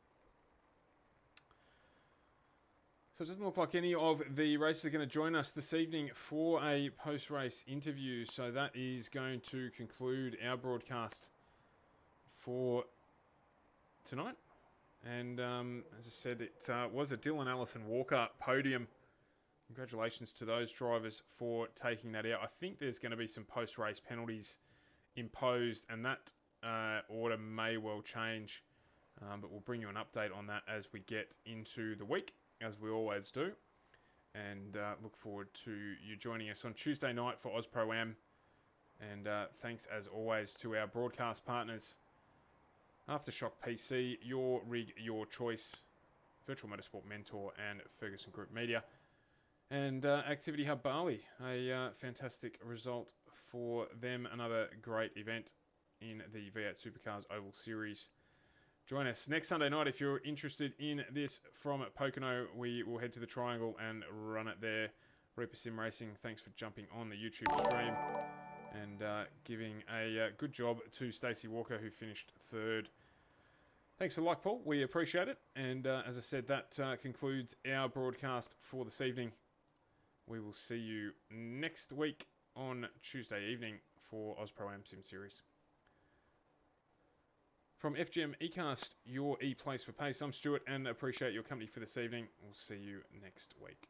So it doesn't look like any of the races are going to join us this evening for a post-race interview. So that is going to conclude our broadcast for tonight. And as I said, it was a Dylan Allison Walker podium. Congratulations to those drivers for taking that out. I think there's going to be some post-race penalties imposed, and that order may well change. But we'll bring you an update on that as we get into the week, as we always do. And look forward to you joining us on Tuesday night for Oz-Pro-Am. And thanks as always to our broadcast partners, Aftershock PC, Your Rig, Your Choice, Virtual Motorsport Mentor, and Ferguson Group Media. And Activity Hub Bali, a fantastic result for them. Another great event in the V8 Supercars Oval Series. Join us next Sunday night if you're interested in this from Pocono. We will head to the Triangle and run it there. Reaper Sim Racing, thanks for jumping on the YouTube stream and giving a good job to Stacey Walker, who finished third. Thanks for the like, Paul. We appreciate it. And as I said, that concludes our broadcast for this evening. We will see you next week on Tuesday evening for Oz-Pro-Am Sim Series. From FGM eCast, your E-Place for Pace, I'm Stuart and appreciate your company for this evening. We'll see you next week.